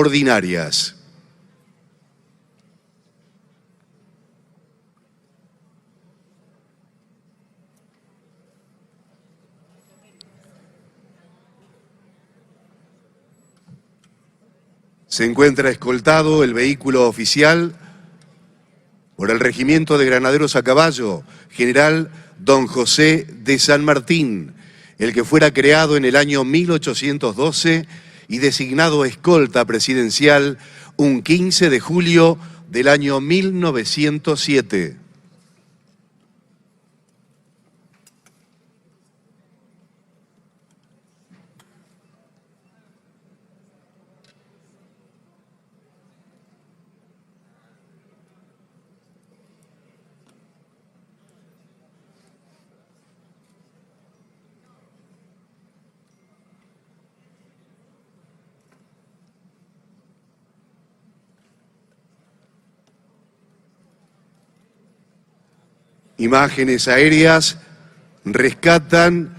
ordinarias. Se encuentra escoltado el vehículo oficial por el Regimiento de Granaderos a Caballo, General Don José de San Martín, el que fuera creado en el año 1812 y designado escolta presidencial un 15 de julio del año 1907. Imágenes aéreas rescatan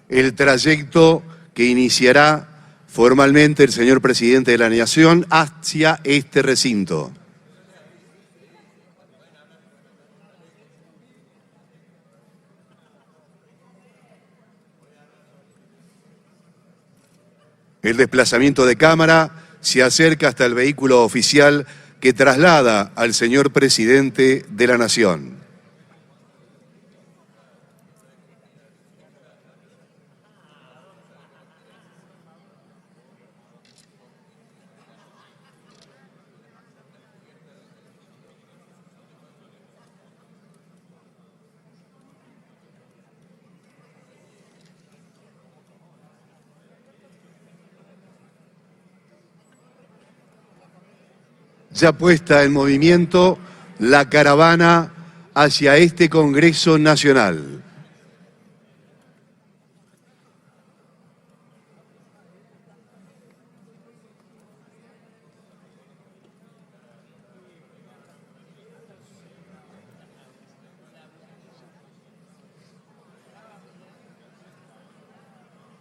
el trayecto que iniciará formalmente el señor presidente de la Nación hacia este recinto. El desplazamiento de cámara se acerca hasta el vehículo oficial que traslada al señor presidente de la Nación. Ya puesta en movimiento la caravana hacia este Congreso Nacional.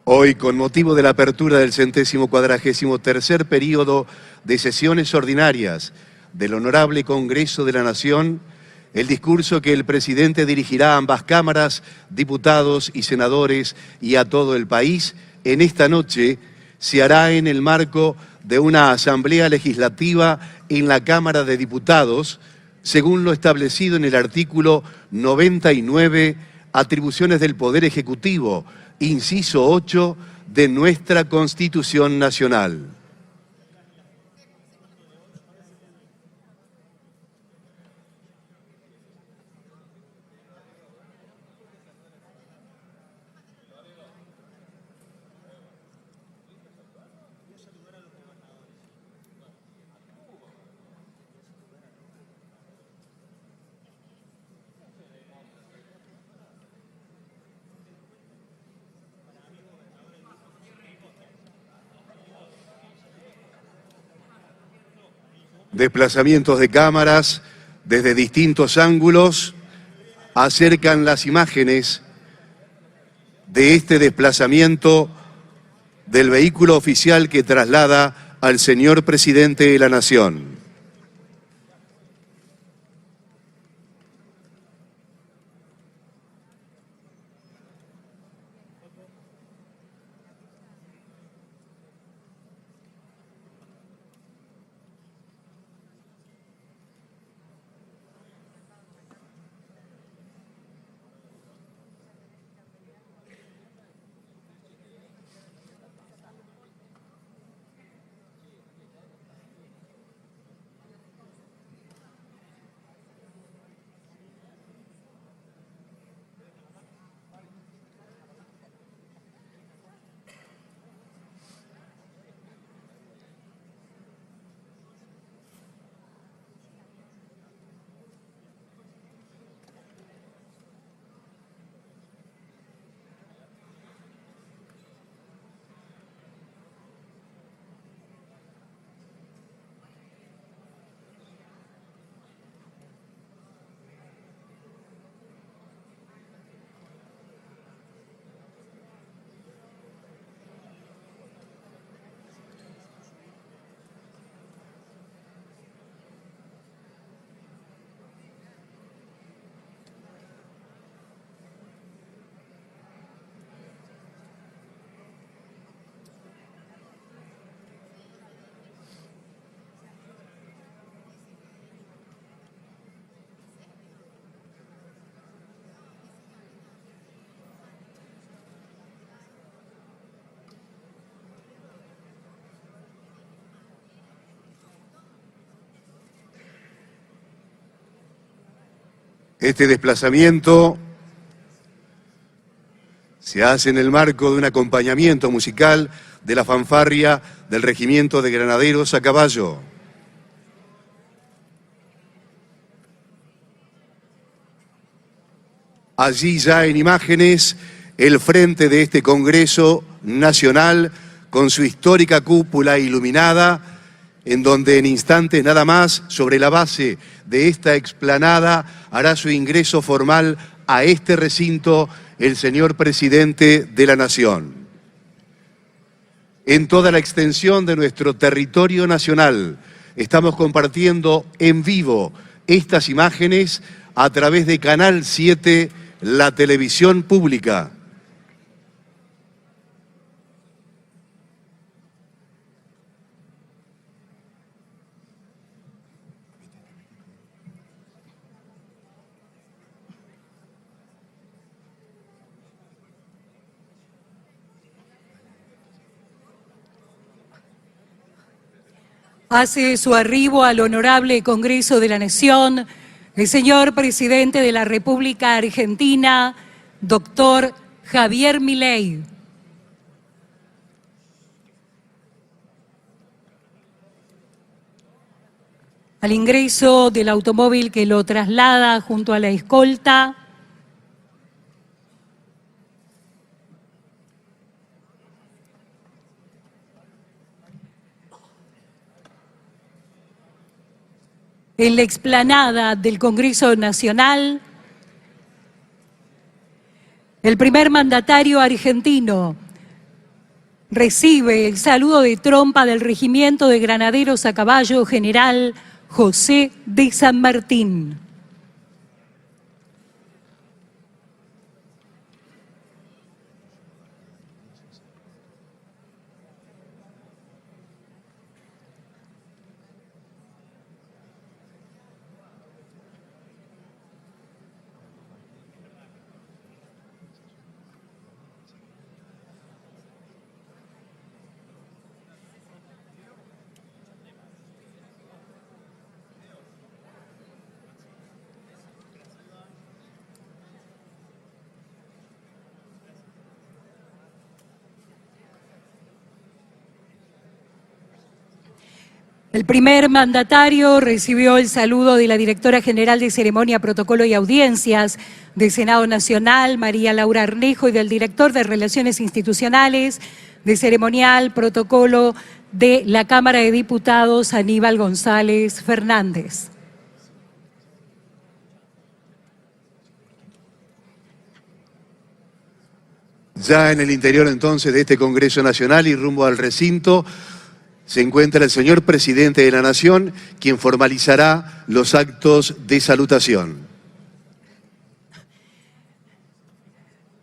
Hoy, con motivo de la apertura del 143º período de sesiones ordinarias del Honorable Congreso de la Nación, el discurso que el presidente dirigirá a ambas cámaras, diputados y senadores y a todo el país, en esta noche se hará en el marco de una asamblea legislativa en la Cámara de Diputados, según lo establecido en el artículo 99, atribuciones del Poder Ejecutivo, inciso 8 de nuestra Constitución Nacional. Desplazamientos de cámaras desde distintos ángulos acercan las imágenes de este desplazamiento del vehículo oficial que traslada al señor presidente de la Nación. Este desplazamiento se hace en el marco de un acompañamiento musical de la fanfarria del Regimiento de Granaderos a Caballo. Allí ya en imágenes, el frente de este Congreso Nacional con su histórica cúpula iluminada, en donde en instantes nada más, sobre la base de esta explanada, hará su ingreso formal a este recinto el señor Presidente de la Nación. En toda la extensión de nuestro territorio nacional, estamos compartiendo en vivo estas imágenes a través de Canal 7, la televisión pública. Hace su arribo al Honorable Congreso de la Nación el señor Presidente de la República Argentina, doctor Javier Milei. Al ingreso del automóvil que lo traslada junto a la escolta, en la explanada del Congreso Nacional, el primer mandatario argentino recibe el saludo de trompa del Regimiento de Granaderos a Caballo General José de San Martín. El primer mandatario recibió el saludo de la Directora General de Ceremonia, Protocolo y Audiencias del Senado Nacional, María Laura Arnejo, y del Director de Relaciones Institucionales de Ceremonial, Protocolo de la Cámara de Diputados, Aníbal González Fernández. Ya en el interior entonces de este Congreso Nacional y rumbo al recinto, se encuentra el señor Presidente de la Nación, quien formalizará los actos de salutación.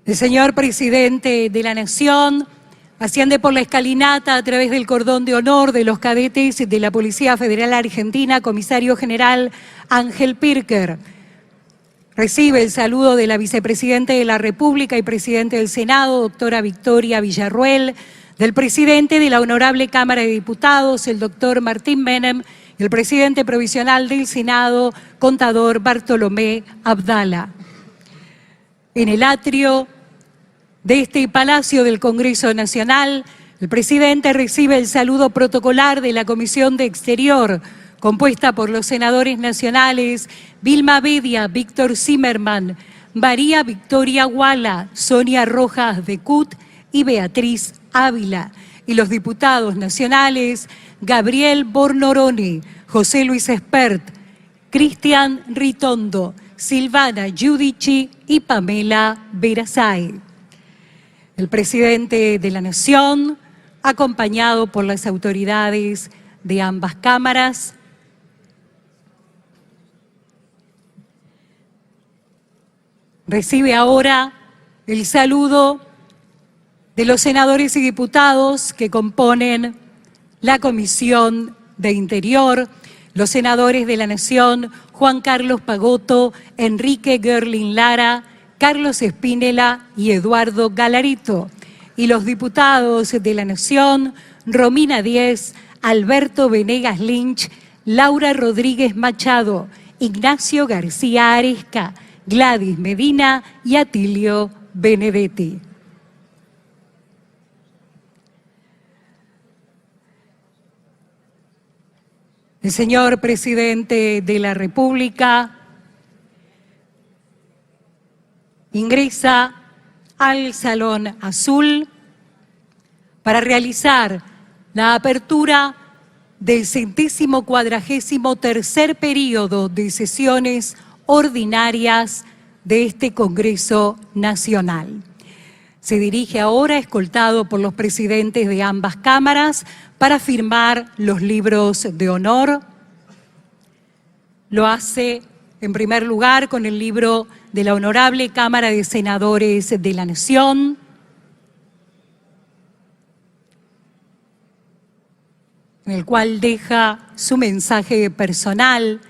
El señor Presidente de la Nación asciende por la escalinata a través del cordón de honor de los cadetes de la Policía Federal Argentina, Comisario General Ángel Pirker. Recibe el saludo de la Vicepresidenta de la República y Presidente del Senado, doctora Victoria Villarruel, del Presidente de la Honorable Cámara de Diputados, el doctor Martín Menem, y el Presidente Provisional del Senado, contador Bartolomé Abdala. En el atrio de este Palacio del Congreso Nacional, el Presidente recibe el saludo protocolar de la Comisión de Exterior, compuesta por los senadores nacionales Vilma Bedia, Víctor Zimmerman, María Victoria Guala, Sonia Rojas de Cut y Beatriz Ávila, y los diputados nacionales Gabriel Bornorone, José Luis Espert, Cristian Ritondo, Silvana Giudici y Pamela Verazay. El Presidente de la Nación, acompañado por las autoridades de ambas cámaras, recibe ahora el saludo de los senadores y diputados que componen la Comisión de Interior, los senadores de la Nación Juan Carlos Pagotto, Enrique Gerlin Lara, Carlos Espínela y Eduardo Galarito, y los diputados de la Nación Romina Díez, Alberto Venegas Lynch, Laura Rodríguez Machado, Ignacio García Aresca, Gladys Medina y Atilio Benedetti. El señor presidente de la República ingresa al Salón Azul para realizar la apertura del 143º período de sesiones ordinarias de este Congreso Nacional. Se dirige ahora, escoltado por los presidentes de ambas cámaras, para firmar los libros de honor. Lo hace, en primer lugar, con el libro de la Honorable Cámara de Senadores de la Nación, en el cual deja su mensaje personal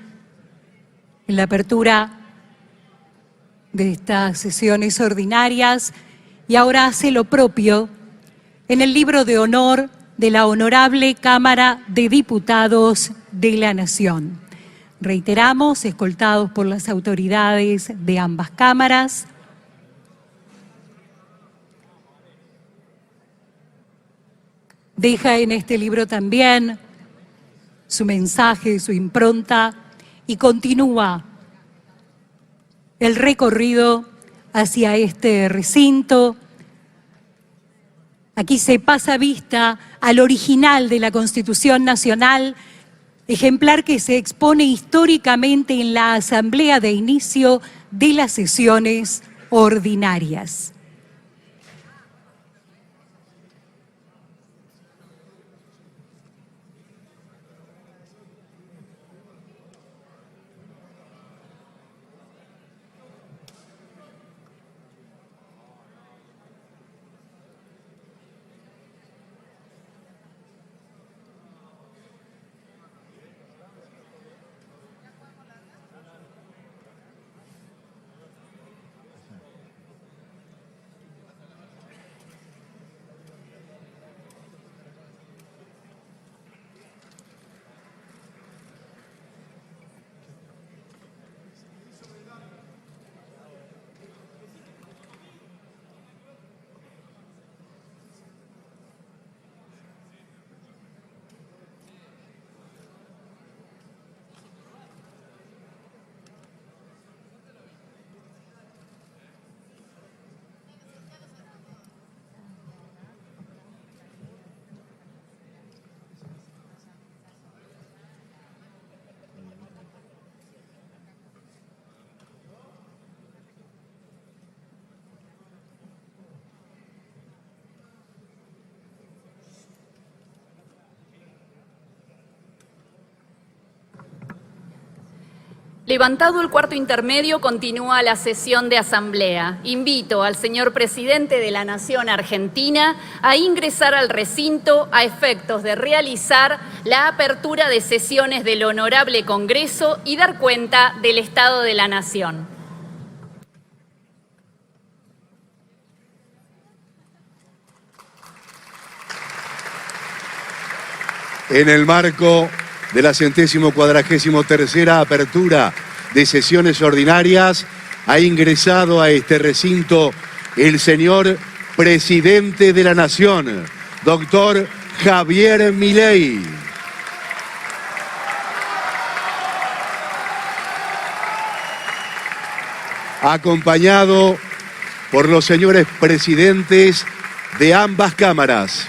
en la apertura de estas sesiones ordinarias, y ahora hace lo propio en el libro de honor de la Honorable Cámara de Diputados de la Nación. Reiteramos, escoltados por las autoridades de ambas cámaras. Deja en este libro también su mensaje, su impronta, y continúa el recorrido hacia este recinto. Aquí se pasa vista al original de la Constitución Nacional, ejemplar que se expone históricamente en la Asamblea de inicio de las sesiones ordinarias. Levantado el cuarto intermedio, continúa la sesión de asamblea. Invito al señor presidente de la Nación Argentina a ingresar al recinto a efectos de realizar la apertura de sesiones del Honorable Congreso y dar cuenta del Estado de la Nación. En el marco de la 143ª apertura de sesiones ordinarias, ha ingresado a este recinto el señor presidente de la Nación, doctor Javier Milei. Acompañado por los señores presidentes de ambas cámaras.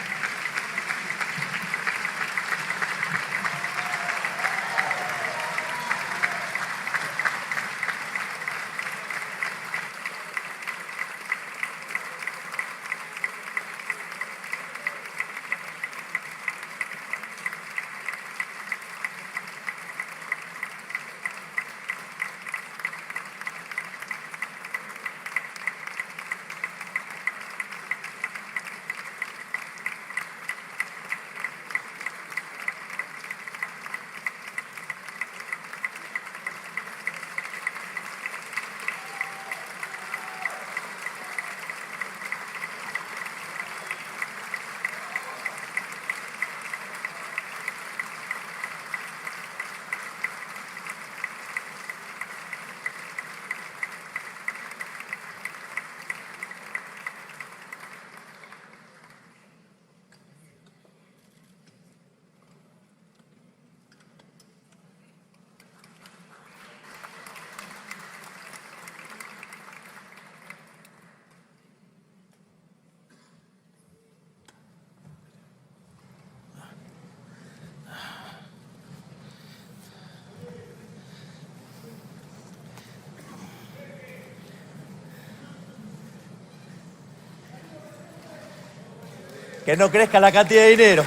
que no crezca la cantidad de dinero.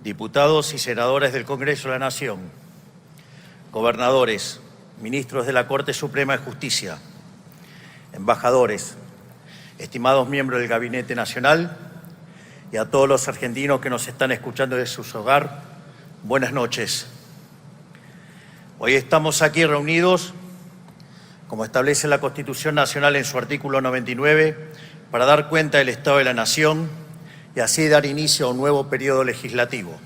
Diputados y senadores del Congreso de la Nación, gobernadores, ministros de la Corte Suprema de Justicia, embajadores, estimados miembros del Gabinete Nacional y a todos los argentinos que nos están escuchando desde sus hogares, buenas noches. Hoy estamos aquí reunidos, como establece la Constitución Nacional en su artículo 99, para dar cuenta del Estado de la Nación y así dar inicio a un nuevo periodo legislativo.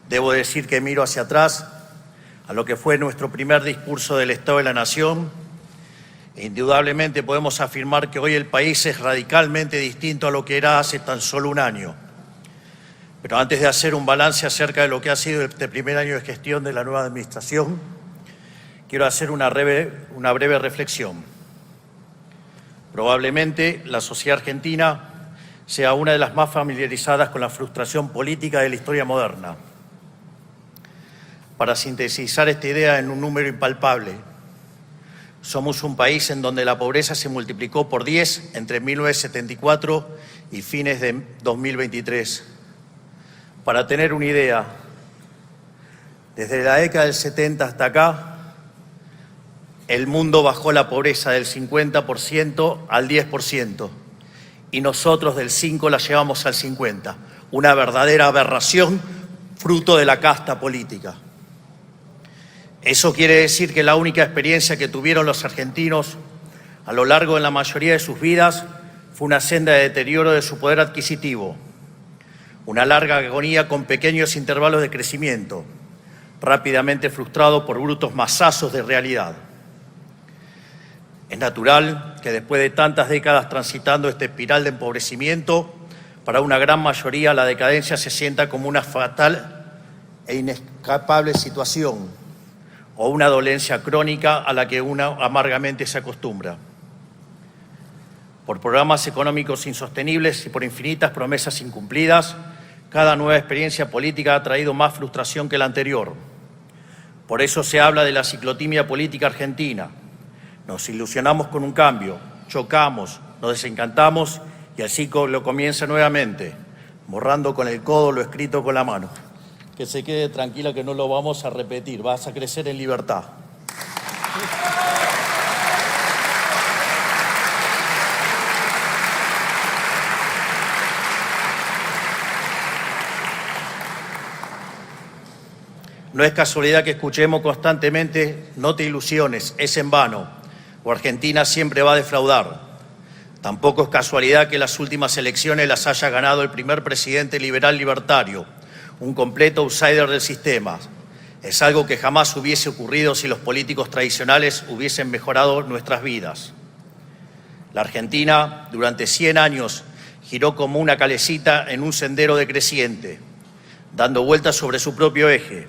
Debo decir que miro hacia atrás a lo que fue nuestro primer discurso del Estado de la Nación e indudablemente podemos afirmar que hoy el país es radicalmente distinto a lo que era hace tan solo un año. Pero antes de hacer un balance acerca de lo que ha sido este primer año de gestión de la nueva administración, quiero hacer una breve reflexión. Probablemente la sociedad argentina sea una de las más familiarizadas con la frustración política de la historia moderna. Para sintetizar esta idea en un número impalpable, somos un país en donde la pobreza se multiplicó por 10 entre 1974 y fines de 2023. Para tener una idea, desde la década del 70 hasta acá, el mundo bajó la pobreza del 50% al 10%. Y nosotros del 5 la llevamos al 50, una verdadera aberración fruto de la casta política. Eso quiere decir que la única experiencia que tuvieron los argentinos a lo largo de la mayoría de sus vidas fue una senda de deterioro de su poder adquisitivo, una larga agonía con pequeños intervalos de crecimiento, rápidamente frustrado por brutos masazos de realidad. Es natural que después de tantas décadas transitando esta espiral de empobrecimiento, para una gran mayoría la decadencia se sienta como una fatal e inescapable situación o una dolencia crónica a la que uno amargamente se acostumbra. Por programas económicos insostenibles y por infinitas promesas incumplidas, cada nueva experiencia política ha traído más frustración que la anterior. Por eso se habla de la ciclotimia política argentina. Nos ilusionamos con un cambio, chocamos, nos desencantamos y el ciclo comienza nuevamente, borrando con el codo lo escrito con la mano. Que se quede tranquila que no lo vamos a repetir, vas a crecer en libertad. No es casualidad que escuchemos constantemente, no te ilusiones, es en vano, o Argentina siempre va a defraudar. Tampoco es casualidad que las últimas elecciones las haya ganado el primer presidente liberal libertario, un completo outsider del sistema. Es algo que jamás hubiese ocurrido si los políticos tradicionales hubiesen mejorado nuestras vidas. La Argentina, durante 100 años, giró como una calecita en un sendero decreciente, dando vueltas sobre su propio eje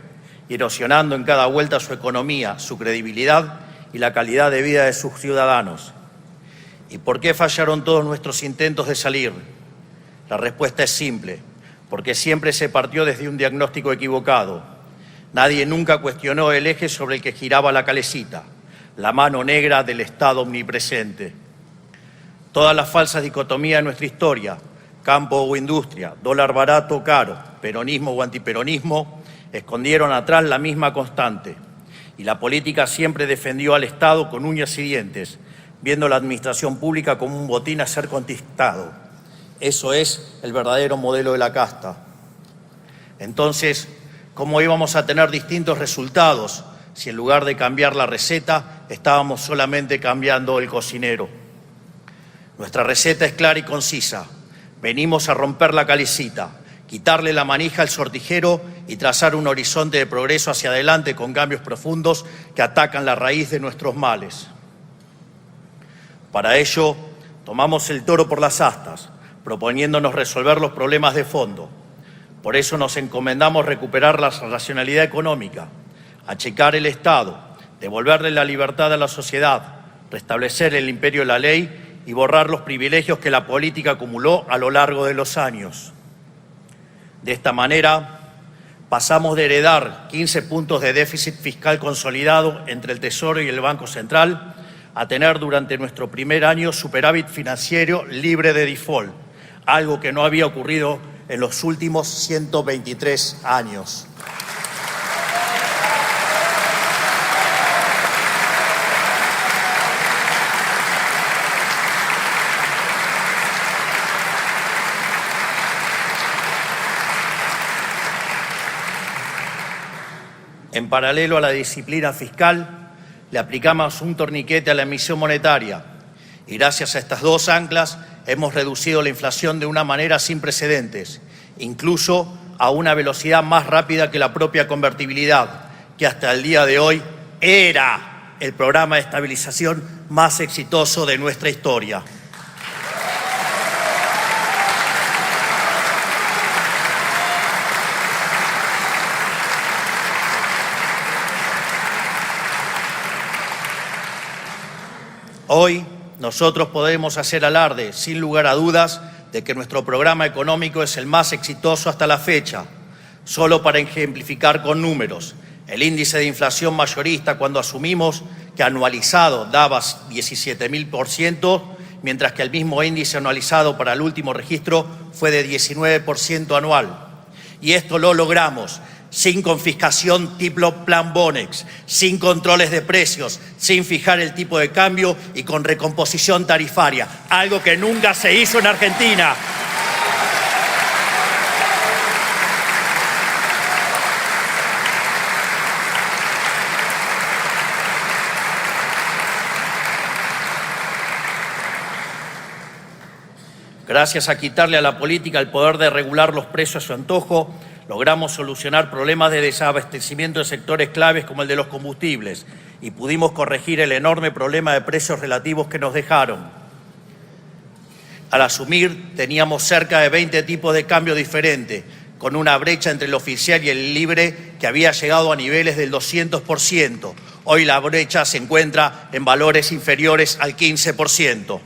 y erosionando en cada vuelta su economía, su credibilidad y la calidad de vida de sus ciudadanos. ¿Y por qué fallaron todos nuestros intentos de salir? La respuesta es simple, porque siempre se partió desde un diagnóstico equivocado. Nadie nunca cuestionó el eje sobre el que giraba la calecita, la mano negra del Estado omnipresente. Todas las falsas dicotomías de nuestra historia, campo o industria, dólar barato o caro, peronismo o antiperonismo, escondieron atrás la misma constante. Y la política siempre defendió al Estado con uñas y dientes, viendo la administración pública como un botín a ser conquistado. Eso es el verdadero modelo de la casta. Entonces, ¿cómo íbamos a tener distintos resultados si en lugar de cambiar la receta, estábamos solamente cambiando el cocinero? Nuestra receta es clara y concisa. Venimos a romper la calecita, quitarle la manija al sortijero y trazar un horizonte de progreso hacia adelante con cambios profundos que atacan la raíz de nuestros males. Para ello, tomamos el toro por las astas, proponiéndonos resolver los problemas de fondo. Por eso nos encomendamos recuperar la racionalidad económica, achicar el Estado, devolverle la libertad a la sociedad, restablecer el imperio de la ley y borrar los privilegios que la política acumuló a lo largo de los años. De esta manera, pasamos de heredar 15 puntos de déficit fiscal consolidado entre el Tesoro y el Banco Central a tener durante nuestro primer año superávit financiero libre de default, algo que no había ocurrido en los últimos 123 años. En paralelo a la disciplina fiscal, le aplicamos un torniquete a la emisión monetaria y gracias a estas dos anclas hemos reducido la inflación de una manera sin precedentes, incluso a una velocidad más rápida que la propia convertibilidad, que hasta el día de hoy era el programa de estabilización más exitoso de nuestra historia. Hoy nosotros podemos hacer alarde, sin lugar a dudas, de que nuestro programa económico es el más exitoso hasta la fecha. Solo para ejemplificar con números, el índice de inflación mayorista cuando asumimos que anualizado daba 17.000%, mientras que el mismo índice anualizado para el último registro fue de 19% anual. Y esto lo logramos sin confiscación tipo Plan Bonex, sin controles de precios, sin fijar el tipo de cambio y con recomposición tarifaria, algo que nunca se hizo en Argentina. Gracias a quitarle a la política el poder de regular los precios a su antojo, logramos solucionar problemas de desabastecimiento de sectores claves como el de los combustibles y pudimos corregir el enorme problema de precios relativos que nos dejaron. Al asumir, teníamos cerca de 20 tipos de cambio diferentes, con una brecha entre el oficial y el libre que había llegado a niveles del 200%. Hoy la brecha se encuentra en valores inferiores al 15%.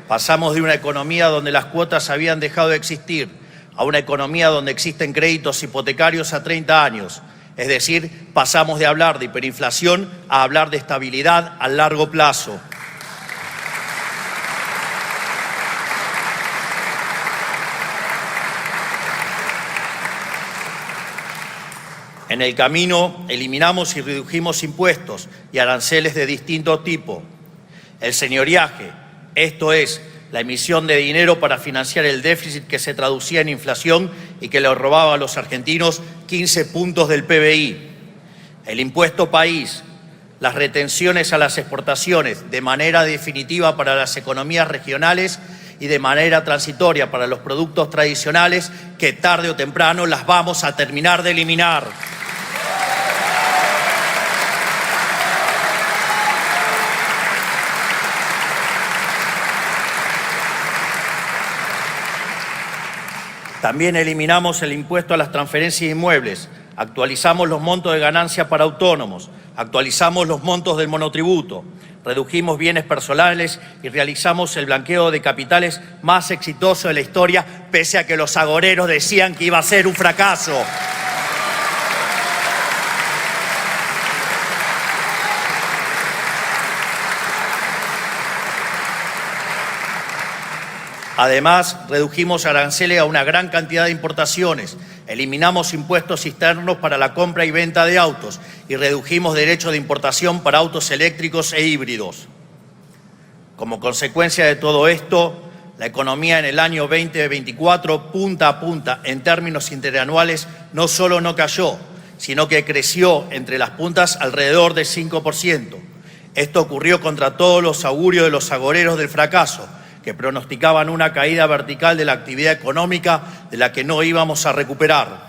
Pasamos de una economía donde las cuotas habían dejado de existir a una economía donde existen créditos hipotecarios a 30 años. Es decir, pasamos de hablar de hiperinflación a hablar de estabilidad a largo plazo. En el camino eliminamos y redujimos impuestos y aranceles de distinto tipo. El señoriaje, esto es, la emisión de dinero para financiar el déficit que se traducía en inflación y que le robaba a los argentinos 15 puntos del PBI. El impuesto país, las retenciones a las exportaciones de manera definitiva para las economías regionales y de manera transitoria para los productos tradicionales que tarde o temprano las vamos a terminar de eliminar. También eliminamos el impuesto a las transferencias inmuebles, actualizamos los montos de ganancia para autónomos, actualizamos los montos del monotributo, redujimos bienes personales y realizamos el blanqueo de capitales más exitoso de la historia, pese a que los agoreros decían que iba a ser un fracaso. Además, redujimos aranceles a una gran cantidad de importaciones, eliminamos impuestos externos para la compra y venta de autos y redujimos derechos de importación para autos eléctricos e híbridos. Como consecuencia de todo esto, la economía en el año 2024, punta a punta, en términos interanuales, no solo no cayó, sino que creció entre las puntas alrededor del 5%. Esto ocurrió contra todos los augurios de los agoreros del fracaso, que pronosticaban una caída vertical de la actividad económica de la que no íbamos a recuperar.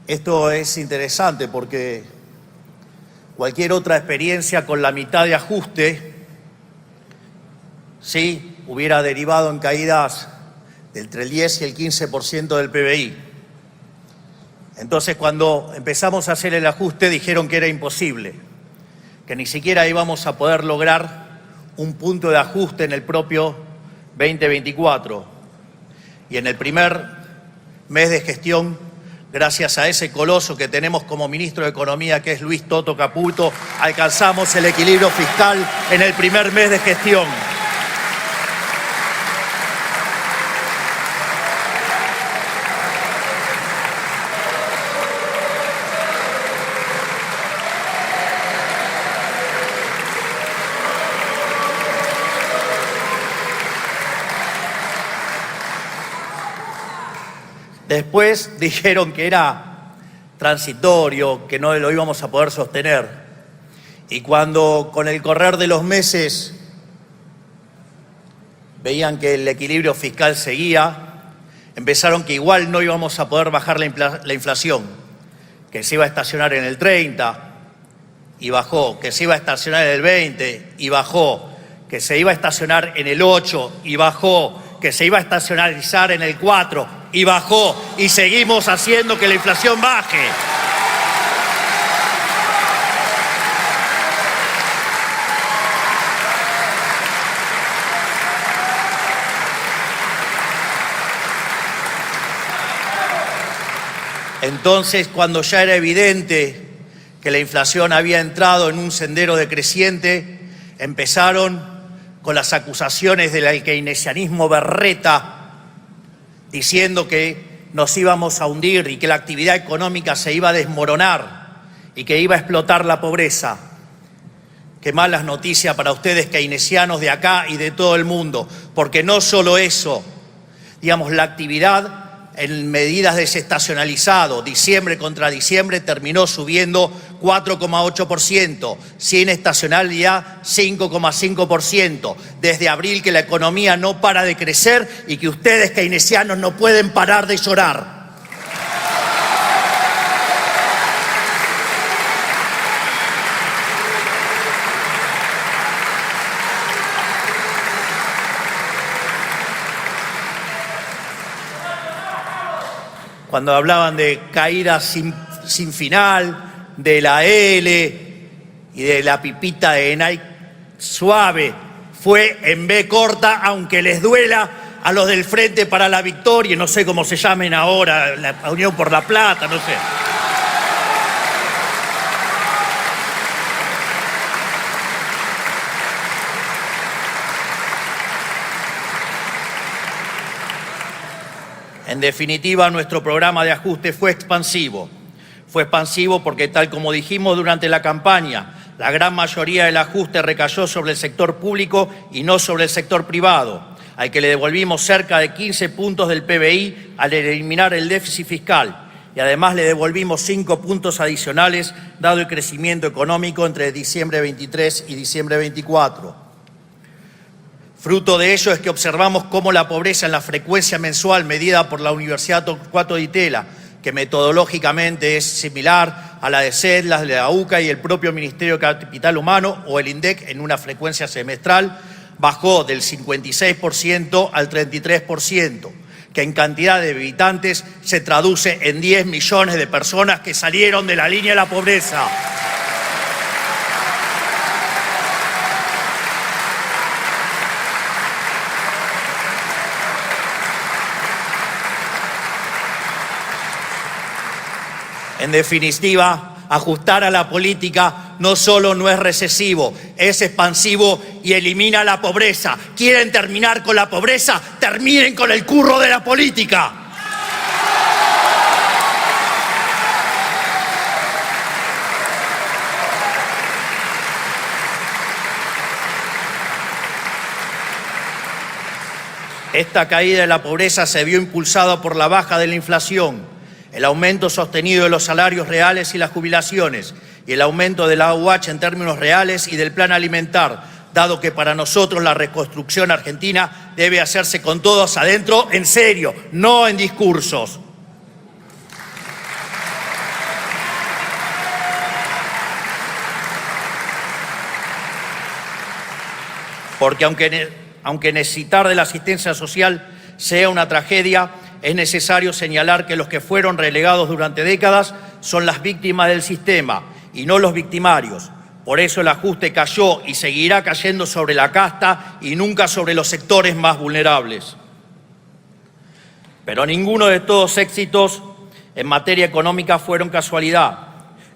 Esto es interesante porque cualquier otra experiencia con la mitad de ajuste, ¿sí?, hubiera derivado en caídas de entre el 10 y el 15% del PBI. Entonces, cuando empezamos a hacer el ajuste, dijeron que era imposible, que ni siquiera íbamos a poder lograr un punto de ajuste en el propio 2024. Y en el primer mes de gestión, gracias a ese coloso que tenemos como ministro de Economía, que es Luis Toto Caputo, alcanzamos el equilibrio fiscal en el primer mes de gestión. Después dijeron que era transitorio, que no lo íbamos a poder sostener. Y cuando con el correr de los meses veían que el equilibrio fiscal seguía, empezaron que igual no íbamos a poder bajar la inflación, que se iba a estacionar en el 30 y bajó, que se iba a estacionar en el 20 y bajó, que se iba a estacionar en el 8 y bajó, que se iba a estacionalizar en el 4 y bajó, y seguimos haciendo que la inflación baje. Entonces, cuando ya era evidente que la inflación había entrado en un sendero decreciente, empezaron con las acusaciones del keynesianismo berreta, diciendo que nos íbamos a hundir y que la actividad económica se iba a desmoronar y que iba a explotar la pobreza. Qué malas noticias para ustedes keynesianos de acá y de todo el mundo, porque no solo eso, digamos, la actividad en medidas desestacionalizado, diciembre contra diciembre, terminó subiendo 4,8%, sin estacionalidad 5,5%. Desde abril que la economía no para de crecer y que ustedes keynesianos no pueden parar de llorar. Cuando hablaban de caídas sin final, de la L y de la pipita de Nike suave, fue en B corta, aunque les duela a los del Frente para la Victoria, no sé cómo se llamen ahora, la Unión por la Plata, no sé. En definitiva, nuestro programa de ajuste fue expansivo. Fue expansivo porque, tal como dijimos durante la campaña, la gran mayoría del ajuste recayó sobre el sector público y no sobre el sector privado, al que le devolvimos cerca de 15 puntos del PBI al eliminar el déficit fiscal. Y además le devolvimos 5 puntos adicionales, dado el crecimiento económico entre diciembre 23 y diciembre 24. Fruto de ello es que observamos cómo la pobreza en la frecuencia mensual medida por la Universidad Torcuato Di Tella, que metodológicamente es similar a la de SED, la de la UCA y el propio Ministerio de Capital Humano o el INDEC en una frecuencia semestral, bajó del 56% al 33%, que en cantidad de habitantes se traduce en 10 millones de personas que salieron de la línea de la pobreza. En definitiva, ajustar a la política no solo no es recesivo, es expansivo y elimina la pobreza. ¿Quieren terminar con la pobreza? ¡Terminen con el curro de la política! Esta caída de la pobreza se vio impulsada por la baja de la inflación, el aumento sostenido de los salarios reales y las jubilaciones, y el aumento de la AUH en términos reales y del plan alimentar, dado que para nosotros la reconstrucción argentina debe hacerse con todos adentro, en serio, no en discursos. Porque aunque necesitar de la asistencia social sea una tragedia, es necesario señalar que los que fueron relegados durante décadas son las víctimas del sistema y no los victimarios. Por eso el ajuste cayó y seguirá cayendo sobre la casta y nunca sobre los sectores más vulnerables. Pero ninguno de estos éxitos en materia económica fueron casualidad,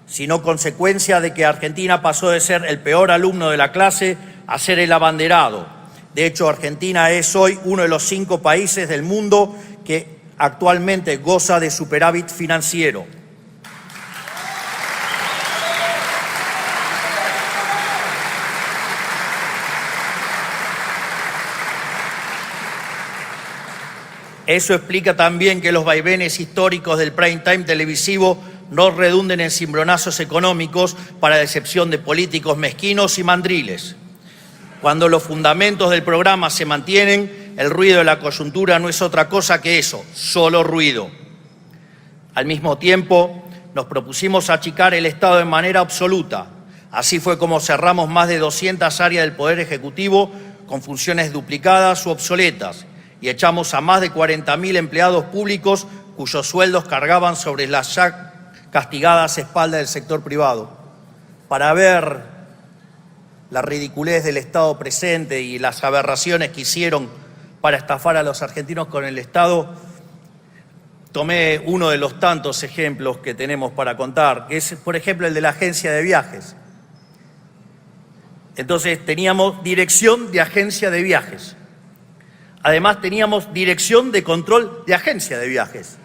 sino consecuencia de que Argentina pasó de ser el peor alumno de la clase a ser el abanderado. De hecho, Argentina es hoy uno de los 5 países del mundo que actualmente goza de superávit financiero. Eso explica también que los vaivenes históricos del prime time televisivo no redunden en cimbronazos económicos para decepción de políticos mezquinos y mandriles. Cuando los fundamentos del programa se mantienen, el ruido de la coyuntura no es otra cosa que eso, solo ruido. Al mismo tiempo, nos propusimos achicar el Estado de manera absoluta. Así fue como cerramos más de 200 áreas del Poder Ejecutivo con funciones duplicadas u obsoletas y echamos a más de 40.000 empleados públicos cuyos sueldos cargaban sobre las ya castigadas espaldas del sector privado. Para ver la ridiculez del Estado presente y las aberraciones que hicieron para estafar a los argentinos con el Estado, tomé uno de los tantos ejemplos que tenemos para contar, que es, por ejemplo, el de la agencia de viajes. Entonces teníamos dirección de agencia de viajes. Además teníamos dirección de control de agencia de viajes.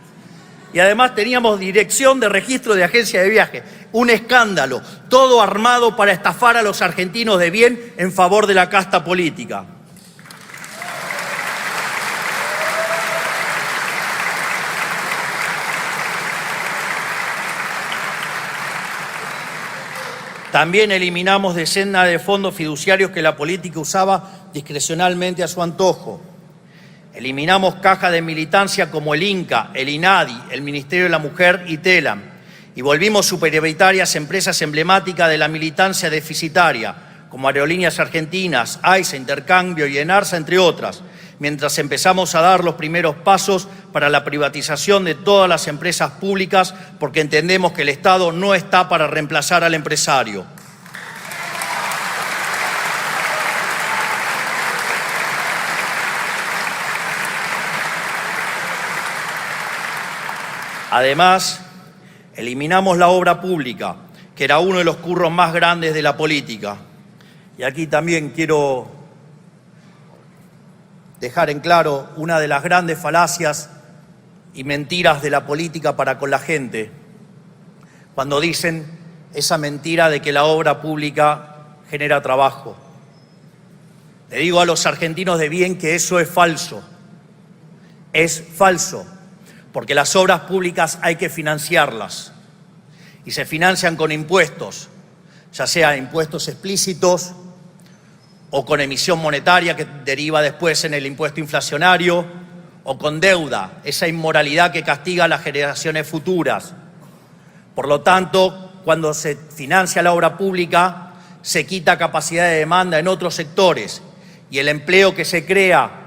Y además teníamos dirección de registro de agencia de viajes. Un escándalo, todo armado para estafar a los argentinos de bien en favor de la casta política. También eliminamos decenas de fondos fiduciarios que la política usaba discrecionalmente a su antojo. Eliminamos cajas de militancia como el INCA, el INADI, el Ministerio de la Mujer y TELAM. Y volvimos superioritarias empresas emblemáticas de la militancia deficitaria, como Aerolíneas Argentinas, AISA, Intercambio y ENARSA, entre otras, mientras empezamos a dar los primeros pasos para la privatización de todas las empresas públicas, porque entendemos que el Estado no está para reemplazar al empresario. Además, eliminamos la obra pública, que era uno de los curros más grandes de la política. Y aquí también quiero dejar en claro una de las grandes falacias y mentiras de la política para con la gente, cuando dicen esa mentira de que la obra pública genera trabajo. Le digo a los argentinos de bien que eso es falso. Es falso. Porque las obras públicas hay que financiarlas y se financian con impuestos, ya sea impuestos explícitos o con emisión monetaria que deriva después en el impuesto inflacionario o con deuda, esa inmoralidad que castiga a las generaciones futuras. Por lo tanto, cuando se financia la obra pública, se quita capacidad de demanda en otros sectores y el empleo que se crea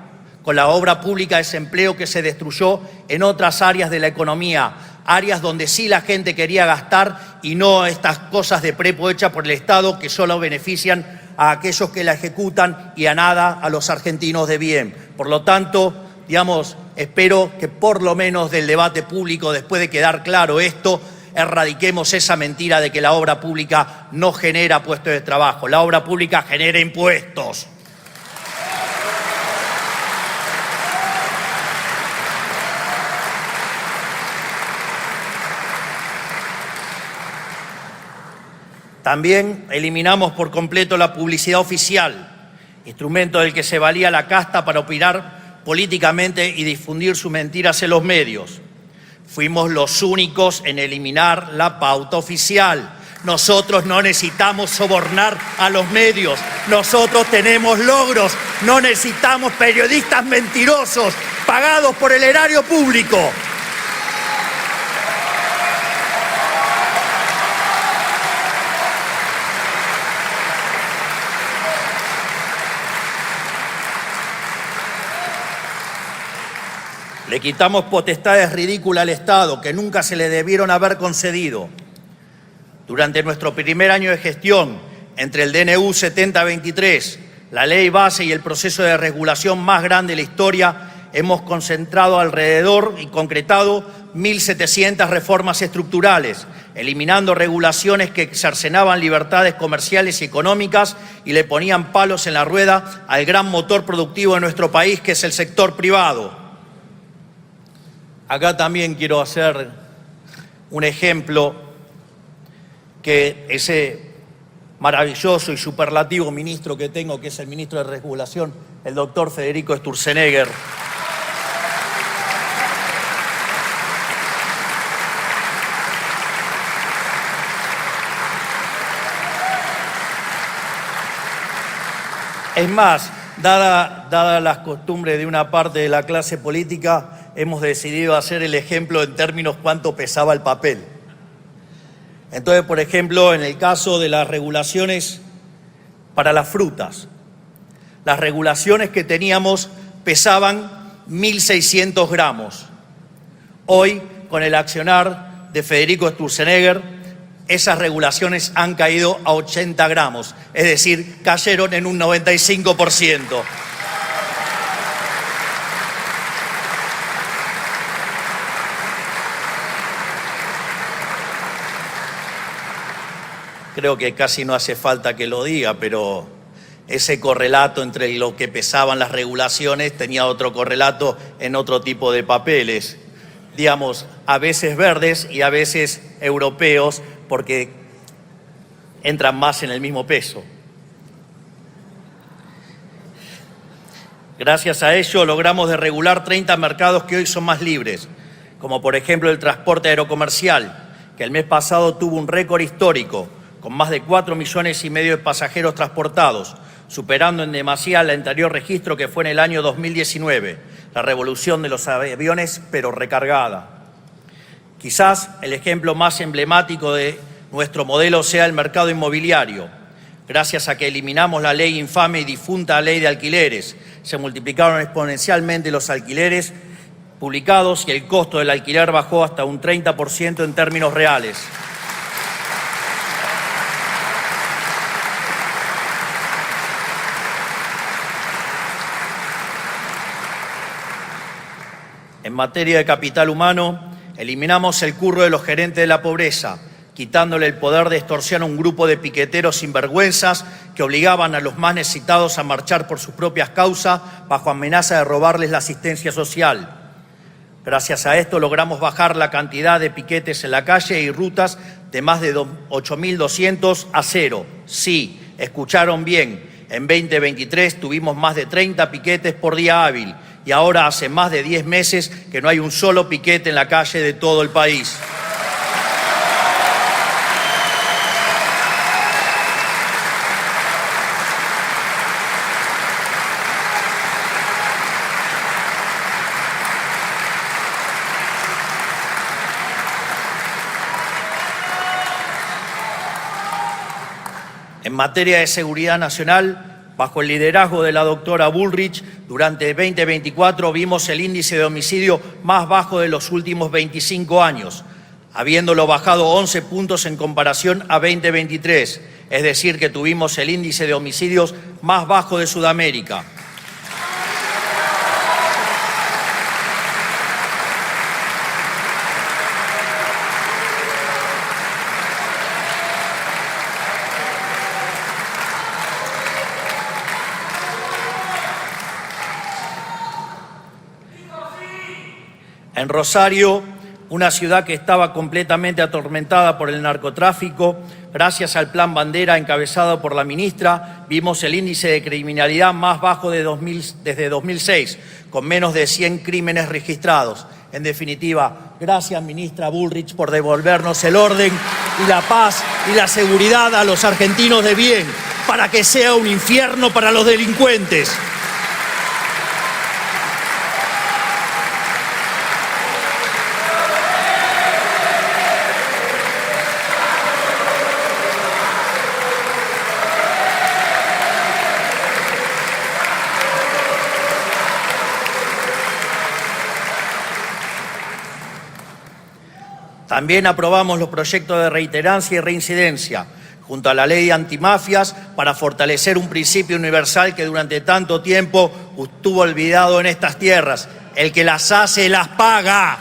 con la obra pública es empleo que se destruyó en otras áreas de la economía, áreas donde sí la gente quería gastar y no estas cosas de prepo hechas por el Estado que solo benefician a aquellos que la ejecutan y a nada a los argentinos de bien. Por lo tanto, espero que por lo menos del debate público, después de quedar claro esto, erradiquemos esa mentira de que la obra pública no genera puestos de trabajo. La obra pública genera impuestos. También eliminamos por completo la publicidad oficial, instrumento del que se valía la casta para opinar políticamente y difundir sus mentiras en los medios. Fuimos los únicos en eliminar la pauta oficial. Nosotros no necesitamos sobornar a los medios. Nosotros tenemos logros. No necesitamos periodistas mentirosos pagados por el erario público. Le quitamos potestades ridículas al Estado que nunca se le debieron haber concedido. Durante nuestro primer año de gestión, entre el DNU 7023, la ley base y el proceso de regulación más grande de la historia, hemos concentrado alrededor y concretado 1.700 reformas estructurales, eliminando regulaciones que cercenaban libertades comerciales y económicas y le ponían palos en la rueda al gran motor productivo de nuestro país, que es el sector privado. Acá también quiero hacer un ejemplo que ese maravilloso y superlativo ministro que tengo, que es el ministro de Regulación, el doctor Federico Sturzenegger, es más, dada las costumbres de una parte de la clase política, hemos decidido hacer el ejemplo en términos cuánto pesaba el papel. Entonces, por ejemplo, en el caso de las regulaciones para las frutas, las regulaciones que teníamos pesaban 1.600 gramos. Hoy, con el accionar de Federico Sturzenegger, esas regulaciones han caído a 80 gramos, es decir, cayeron en un 95%. Creo que casi no hace falta que lo diga, pero ese correlato entre lo que pesaban las regulaciones tenía otro correlato en otro tipo de papeles, digamos, a veces verdes y a veces europeos, porque entran más en el mismo peso. Gracias a ello logramos desregular 30 mercados que hoy son más libres, como por ejemplo el transporte aerocomercial, que el mes pasado tuvo un récord histórico, con más de 4,5 millones de pasajeros transportados, superando en demasía el anterior registro que fue en el año 2019, la revolución de los aviones, pero recargada. Quizás el ejemplo más emblemático de nuestro modelo sea el mercado inmobiliario. Gracias a que eliminamos la ley infame y difunta ley de alquileres, se multiplicaron exponencialmente los alquileres publicados y el costo del alquiler bajó hasta un 30% en términos reales. En materia de capital humano, eliminamos el curro de los gerentes de la pobreza, quitándole el poder de extorsión a un grupo de piqueteros sinvergüenzas que obligaban a los más necesitados a marchar por sus propias causas bajo amenaza de robarles la asistencia social. Gracias a esto logramos bajar la cantidad de piquetes en la calle y rutas de más de 8.200 a 0. Sí, escucharon bien, en 2023 tuvimos más de 30 piquetes por día hábil y ahora hace más de 10 meses que no hay un solo piquete en la calle de todo el país. En materia de seguridad nacional, bajo el liderazgo de la doctora Bullrich, durante 2024 vimos el índice de homicidio más bajo de los últimos 25 años, habiéndolo bajado 11 puntos en comparación a 2023, es decir, que tuvimos el índice de homicidios más bajo de Sudamérica. En Rosario, una ciudad que estaba completamente atormentada por el narcotráfico, gracias al Plan Bandera encabezado por la ministra, vimos el índice de criminalidad más bajo desde 2006, con menos de 100 crímenes registrados. En definitiva, gracias, ministra Bullrich, por devolvernos el orden y la paz y la seguridad a los argentinos de bien, para que sea un infierno para los delincuentes. También aprobamos los proyectos de reiterancia y reincidencia, junto a la ley antimafias, para fortalecer un principio universal que durante tanto tiempo estuvo olvidado en estas tierras: el que las hace, las paga.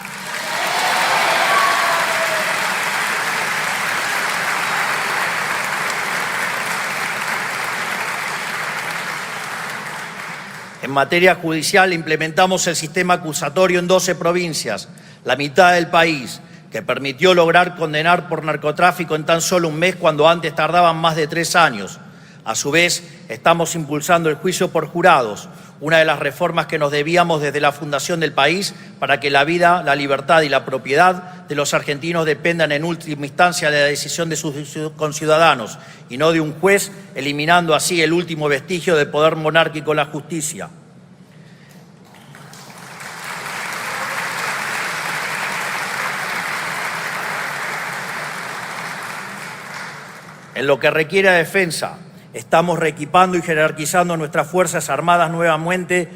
En materia judicial implementamos el sistema acusatorio en 12 provincias, la mitad del país, que permitió lograr condenar por narcotráfico en tan solo un mes cuando antes tardaban más de 3 años. A su vez, estamos impulsando el juicio por jurados, una de las reformas que nos debíamos desde la fundación del país para que la vida, la libertad y la propiedad de los argentinos dependan en última instancia de la decisión de sus conciudadanos y no de un juez, eliminando así el último vestigio de poder monárquico en la justicia. En lo que requiere defensa, estamos reequipando y jerarquizando nuestras Fuerzas Armadas nuevamente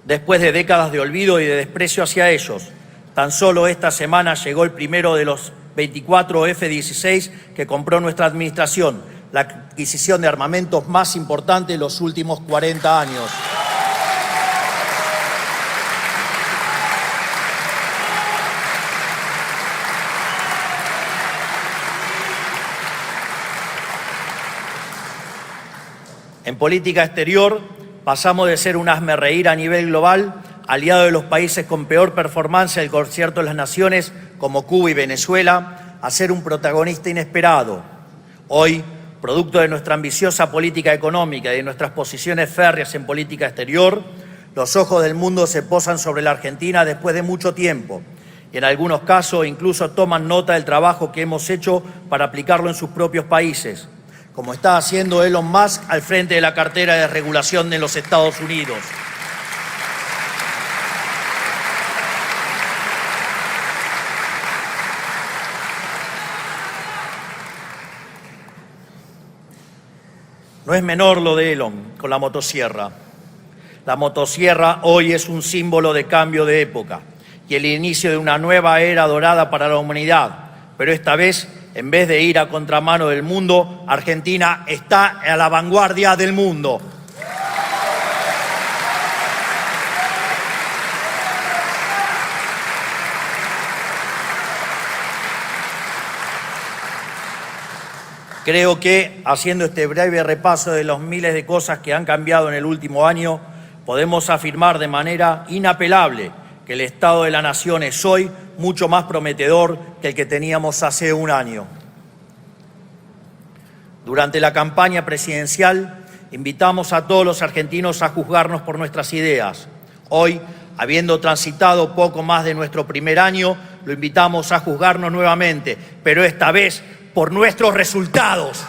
después de décadas de olvido y de desprecio hacia ellos. Tan solo esta semana llegó el primero de los 24 F-16 que compró nuestra administración, la adquisición de armamentos más importante de los últimos 40 años. En política exterior, pasamos de ser un hazmerreír a nivel global, aliado de los países con peor performance del concierto de las naciones, como Cuba y Venezuela, a ser un protagonista inesperado. Hoy, producto de nuestra ambiciosa política económica y de nuestras posiciones férreas en política exterior, los ojos del mundo se posan sobre la Argentina después de mucho tiempo, y en algunos casos incluso toman nota del trabajo que hemos hecho para aplicarlo en sus propios países, como está haciendo Elon Musk al frente de la cartera de regulación de los Estados Unidos. No es menor lo de Elon con la motosierra. La motosierra hoy es un símbolo de cambio de época y el inicio de una nueva era dorada para la humanidad, pero esta vez, en vez de ir a contramano del mundo, Argentina está a la vanguardia del mundo. Creo que, haciendo este breve repaso de los miles de cosas que han cambiado en el último año, podemos afirmar de manera inapelable que el Estado de la Nación es hoy mucho más prometedor que el que teníamos hace un año. Durante la campaña presidencial, invitamos a todos los argentinos a juzgarnos por nuestras ideas. Hoy, habiendo transitado poco más de nuestro primer año, lo invitamos a juzgarnos nuevamente, pero esta vez por nuestros resultados.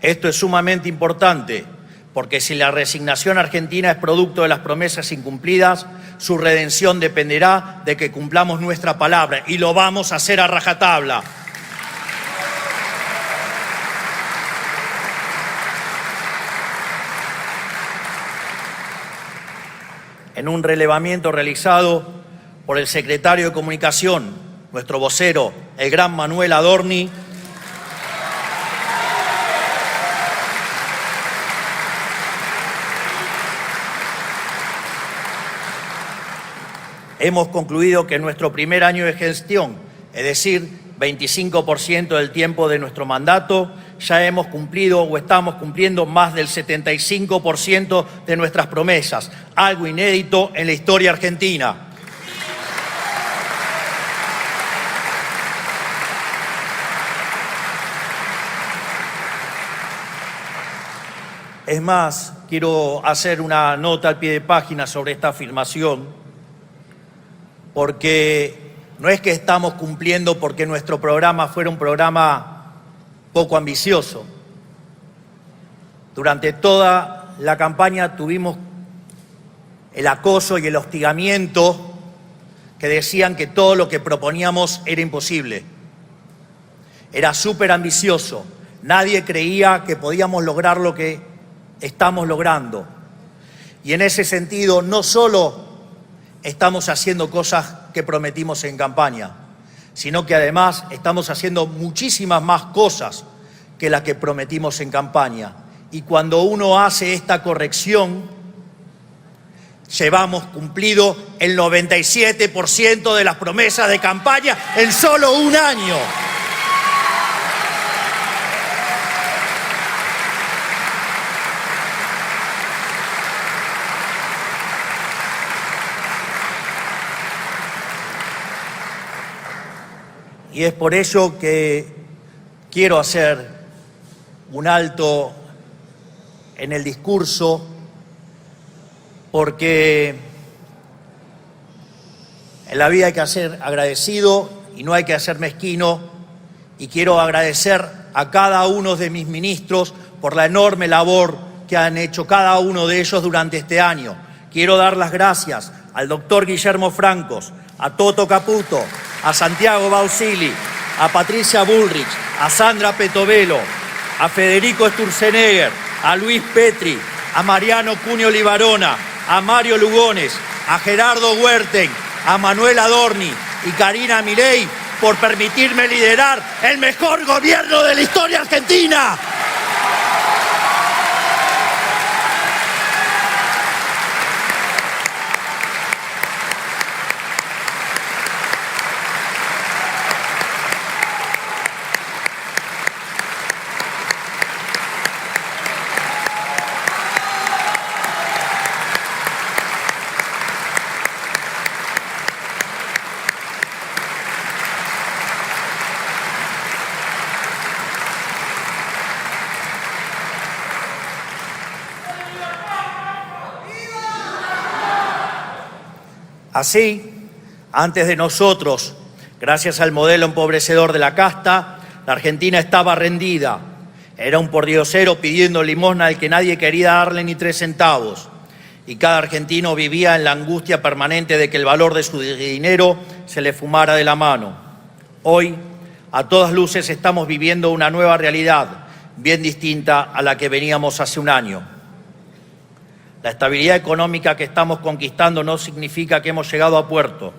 Esto es sumamente importante, porque si la resignación argentina es producto de las promesas incumplidas, su redención dependerá de que cumplamos nuestra palabra, y lo vamos a hacer a rajatabla. En un relevamiento realizado por el secretario de Comunicación, nuestro vocero, el gran Manuel Adorni, hemos concluido que en nuestro primer año de gestión, es decir, 25% del tiempo de nuestro mandato, ya hemos cumplido o estamos cumpliendo más del 75% de nuestras promesas, algo inédito en la historia argentina. Es más, quiero hacer una nota al pie de página sobre esta afirmación, porque no es que estamos cumpliendo porque nuestro programa fuera un programa poco ambicioso. Durante toda la campaña tuvimos el acoso y el hostigamiento que decían que todo lo que proponíamos era imposible. Era súper ambicioso. Nadie creía que podíamos lograr lo que estamos logrando. Y en ese sentido, no solo estamos haciendo cosas que prometimos en campaña, sino que además estamos haciendo muchísimas más cosas que las que prometimos en campaña. Y cuando uno hace esta corrección, llevamos cumplido el 97% de las promesas de campaña en solo un año. Y es por ello que quiero hacer un alto en el discurso, porque en la vida hay que ser agradecido y no hay que ser mezquino, y quiero agradecer a cada uno de mis ministros por la enorme labor que han hecho cada uno de ellos durante este año. Quiero dar las gracias al doctor Guillermo Francos, a Toto Caputo, a Santiago Bausili, a Patricia Bullrich, a Sandra Petovelo, a Federico Sturzenegger, a Luis Petri, a Mariano Cunio Libarona, a Mario Lugones, a Gerardo Huerten, a Manuel Adorni y Karina Milei por permitirme liderar el mejor gobierno de la historia argentina. Así, antes de nosotros, gracias al modelo empobrecedor de la casta, la Argentina estaba rendida. Era un pordiosero pidiendo limosna al que nadie quería darle ni 3 centavos. Y cada argentino vivía en la angustia permanente de que el valor de su dinero se le fumara de la mano. Hoy, a todas luces, estamos viviendo una nueva realidad, bien distinta a la que veníamos hace un año. La estabilidad económica que estamos conquistando no significa que hemos llegado a puerto,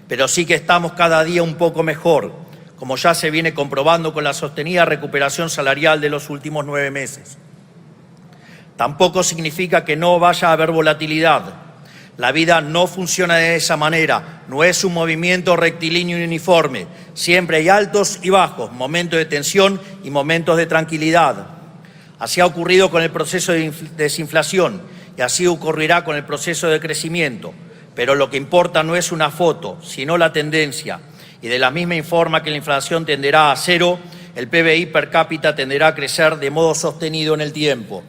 pero sí que estamos cada día un poco mejor, como ya se viene comprobando con la sostenida recuperación salarial de los últimos 9 meses. Tampoco significa que no vaya a haber volatilidad. La vida no funciona de esa manera, no es un movimiento rectilíneo y uniforme. Siempre hay altos y bajos, momentos de tensión y momentos de tranquilidad. Así ha ocurrido con el proceso de desinflación. Y así ocurrirá con el proceso de crecimiento. Pero lo que importa no es una foto, sino la tendencia. Y de la misma forma que la inflación tenderá a cero, el PBI per cápita tenderá a crecer de modo sostenido en el tiempo.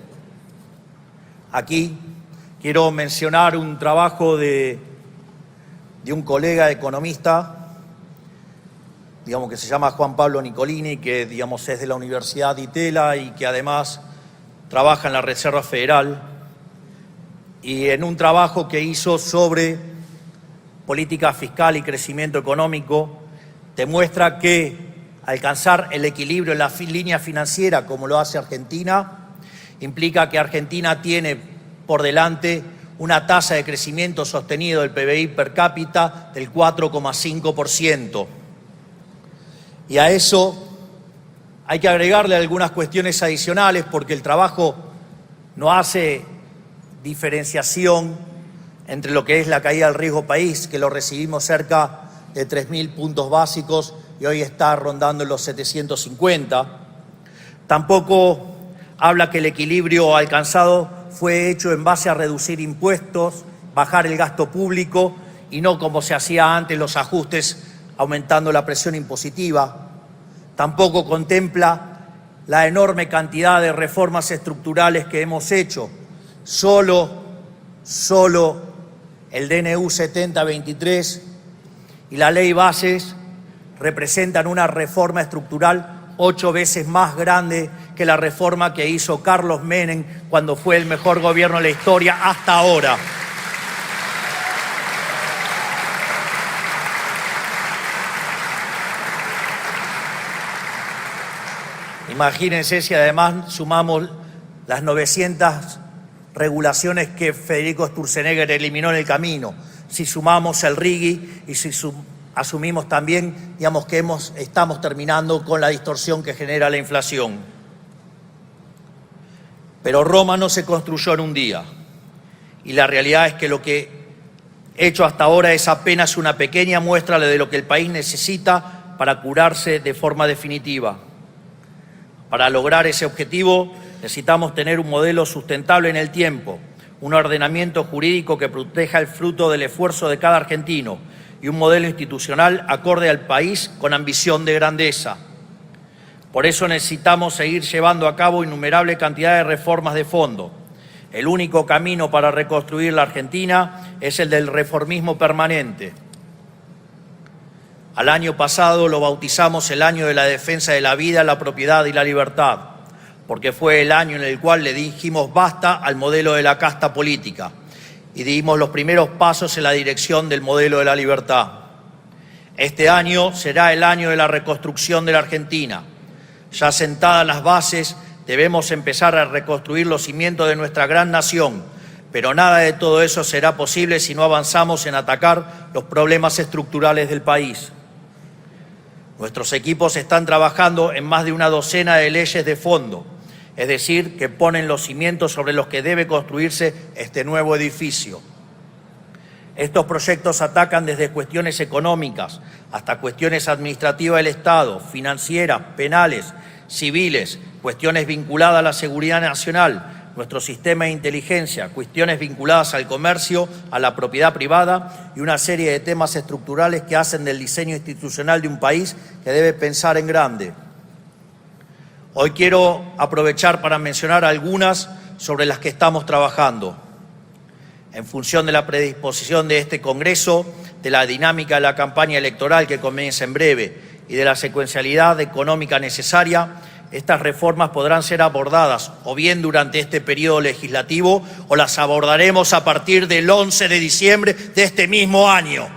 Aquí quiero mencionar un trabajo de un colega economista, que se llama Juan Pablo Nicolini, que es de la Universidad de Itela y que además trabaja en la Reserva Federal. Y en un trabajo que hizo sobre política fiscal y crecimiento económico, demuestra que alcanzar el equilibrio en la línea financiera, como lo hace Argentina, implica que Argentina tiene por delante una tasa de crecimiento sostenido del PBI per cápita del 4,5%. Y a eso hay que agregarle algunas cuestiones adicionales, porque el trabajo no hace diferenciación entre lo que es la caída del riesgo país, que lo recibimos cerca de 3.000 puntos básicos y hoy está rondando en los 750. Tampoco habla que el equilibrio alcanzado fue hecho en base a reducir impuestos, bajar el gasto público y no como se hacía antes los ajustes aumentando la presión impositiva. Tampoco contempla la enorme cantidad de reformas estructurales que hemos hecho. Solo el DNU 7023 y la Ley Bases representan una reforma estructural 8 veces más grande que la reforma que hizo Carlos Menem cuando fue el mejor gobierno de la historia hasta ahora. Imagínense si además sumamos las 900 regulaciones que Federico Sturzenegger eliminó en el camino, si sumamos el RIGI y si asumimos también, digamos, que estamos terminando con la distorsión que genera la inflación. Pero Roma no se construyó en un día, y la realidad es que lo que he hecho hasta ahora es apenas una pequeña muestra de lo que el país necesita para curarse de forma definitiva. Para lograr ese objetivo necesitamos tener un modelo sustentable en el tiempo, un ordenamiento jurídico que proteja el fruto del esfuerzo de cada argentino y un modelo institucional acorde al país con ambición de grandeza. Por eso necesitamos seguir llevando a cabo innumerable cantidad de reformas de fondo. El único camino para reconstruir la Argentina es el del reformismo permanente. Al año pasado lo bautizamos el año de la defensa de la vida, la propiedad y la libertad, porque fue el año en el cual le dijimos basta al modelo de la casta política y dimos los primeros pasos en la dirección del modelo de la libertad. Este año será el año de la reconstrucción de la Argentina. Ya sentadas las bases, debemos empezar a reconstruir los cimientos de nuestra gran nación, pero nada de todo eso será posible si no avanzamos en atacar los problemas estructurales del país. Nuestros equipos están trabajando en más de una docena de leyes de fondo, es decir, que ponen los cimientos sobre los que debe construirse este nuevo edificio. Estos proyectos atacan desde cuestiones económicas hasta cuestiones administrativas del Estado, financieras, penales, civiles, cuestiones vinculadas a la seguridad nacional, nuestro sistema de inteligencia, cuestiones vinculadas al comercio, a la propiedad privada y una serie de temas estructurales que hacen del diseño institucional de un país que debe pensar en grande. Hoy quiero aprovechar para mencionar algunas sobre las que estamos trabajando. En función de la predisposición de este Congreso, de la dinámica de la campaña electoral que comienza en breve y de la secuencialidad económica necesaria, estas reformas podrán ser abordadas o bien durante este periodo legislativo o las abordaremos a partir del 11 de diciembre de este mismo año.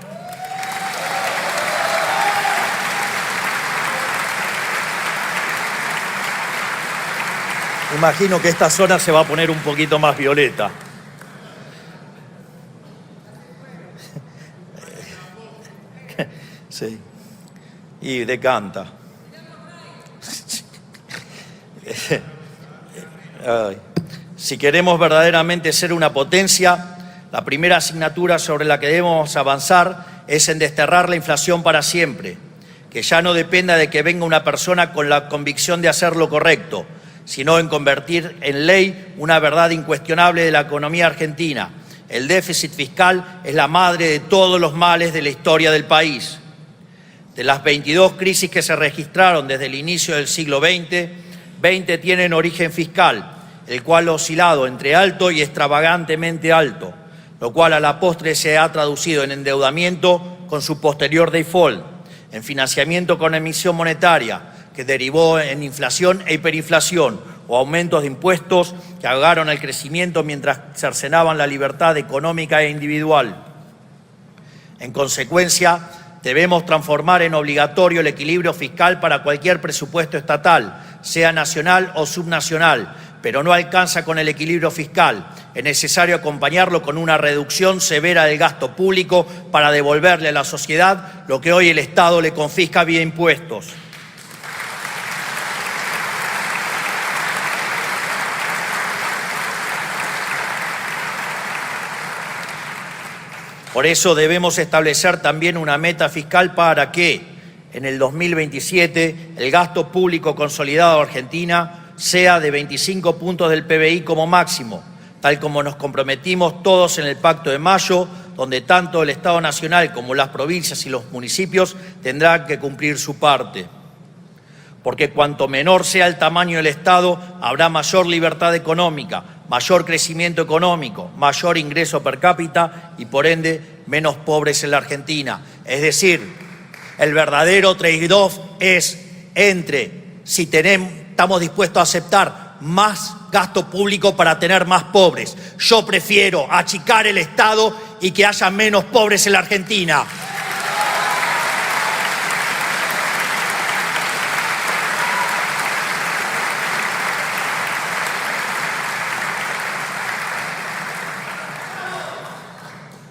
Imagino que esta zona se va a poner un poquito más violeta. Sí. Y decanta. Si queremos verdaderamente ser una potencia, la primera asignatura sobre la que debemos avanzar es en desterrar la inflación para siempre, que ya no dependa de que venga una persona con la convicción de hacer lo correcto, sino en convertir en ley una verdad incuestionable de la economía argentina. El déficit fiscal es la madre de todos los males de la historia del país. De las 22 crisis que se registraron desde el inicio del siglo XX, 20 tienen origen fiscal, el cual ha oscilado entre alto y extravagantemente alto, lo cual a la postre se ha traducido en endeudamiento con su posterior default, en financiamiento con emisión monetaria, que derivó en inflación e hiperinflación, o aumentos de impuestos que ahogaron el crecimiento mientras cercenaban la libertad económica e individual. En consecuencia, debemos transformar en obligatorio el equilibrio fiscal para cualquier presupuesto estatal, sea nacional o subnacional, pero no alcanza con el equilibrio fiscal. Es necesario acompañarlo con una reducción severa del gasto público para devolverle a la sociedad lo que hoy el Estado le confisca vía impuestos. Por eso debemos establecer también una meta fiscal para que en el 2027 el gasto público consolidado de Argentina sea de 25 puntos del PBI como máximo, tal como nos comprometimos todos en el Pacto de Mayo, donde tanto el Estado Nacional como las provincias y los municipios tendrán que cumplir su parte. Porque cuanto menor sea el tamaño del Estado, habrá mayor libertad económica, mayor crecimiento económico, mayor ingreso per cápita y, por ende, menos pobres en la Argentina. Es decir, el verdadero trade-off es entre si estamos dispuestos a aceptar más gasto público para tener más pobres. Yo prefiero achicar el Estado y que haya menos pobres en la Argentina.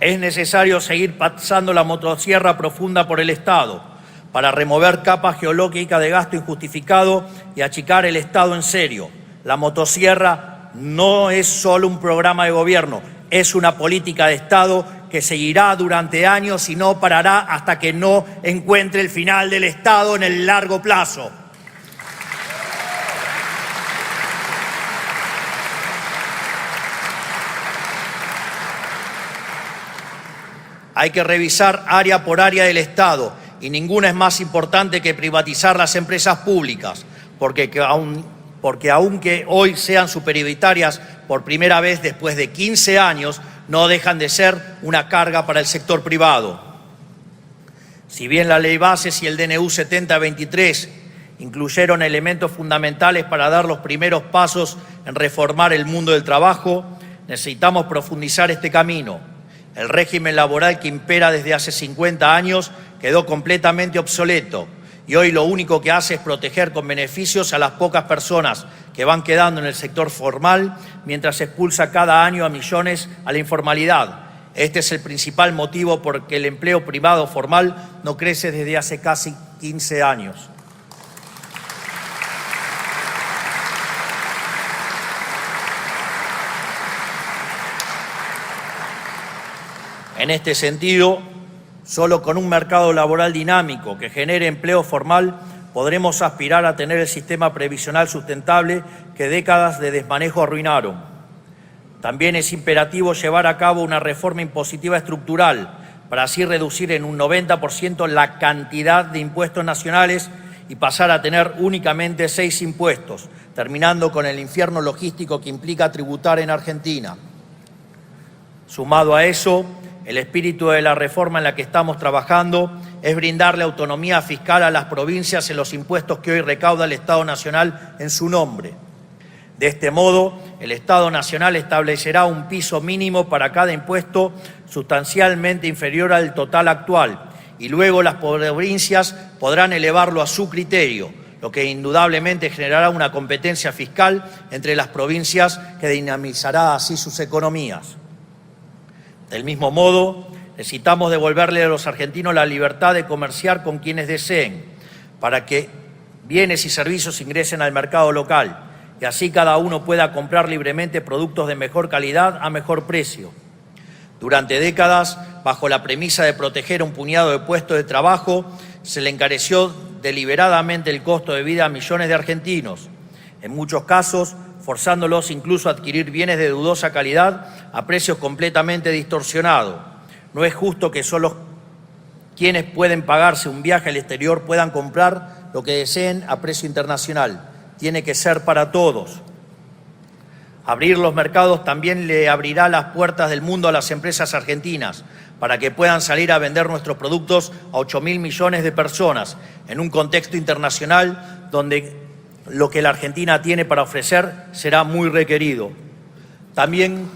Es necesario seguir pasando la motosierra profunda por el Estado para remover capas geológicas de gasto injustificado y achicar el Estado en serio. La motosierra no es solo un programa de gobierno, es una política de Estado que seguirá durante años y no parará hasta que no encuentre el final del Estado en el largo plazo. Hay que revisar área por área del Estado y ninguna es más importante que privatizar las empresas públicas, porque aunque hoy sean superioritarias por primera vez después de 15 años, no dejan de ser una carga para el sector privado. Si bien la Ley Bases y el DNU 7023 incluyeron elementos fundamentales para dar los primeros pasos en reformar el mundo del trabajo, necesitamos profundizar este camino. El régimen laboral que impera desde hace 50 años quedó completamente obsoleto y hoy lo único que hace es proteger con beneficios a las pocas personas que van quedando en el sector formal mientras expulsa cada año a millones a la informalidad. Este es el principal motivo por el que el empleo privado formal no crece desde hace casi 15 años. En este sentido, solo con un mercado laboral dinámico que genere empleo formal podremos aspirar a tener el sistema previsional sustentable que décadas de desmanejo arruinaron. También es imperativo llevar a cabo una reforma impositiva estructural para así reducir en un 90% la cantidad de impuestos nacionales y pasar a tener únicamente 6 impuestos, terminando con el infierno logístico que implica tributar en Argentina. Sumado a eso, el espíritu de la reforma en la que estamos trabajando es brindarle autonomía fiscal a las provincias en los impuestos que hoy recauda el Estado Nacional en su nombre. De este modo, el Estado Nacional establecerá un piso mínimo para cada impuesto sustancialmente inferior al total actual y luego las provincias podrán elevarlo a su criterio, lo que indudablemente generará una competencia fiscal entre las provincias que dinamizará así sus economías. Del mismo modo, necesitamos devolverle a los argentinos la libertad de comerciar con quienes deseen, para que bienes y servicios ingresen al mercado local y así cada uno pueda comprar libremente productos de mejor calidad a mejor precio. Durante décadas, bajo la premisa de proteger un puñado de puestos de trabajo, se le encareció deliberadamente el costo de vida a millones de argentinos, en muchos casos forzándolos incluso a adquirir bienes de dudosa calidad a precios completamente distorsionados. No es justo que solo quienes pueden pagarse un viaje al exterior puedan comprar lo que deseen a precio internacional. Tiene que ser para todos. Abrir los mercados también le abrirá las puertas del mundo a las empresas argentinas para que puedan salir a vender nuestros productos a 8.000 millones de personas en un contexto internacional donde lo que la Argentina tiene para ofrecer será muy requerido. También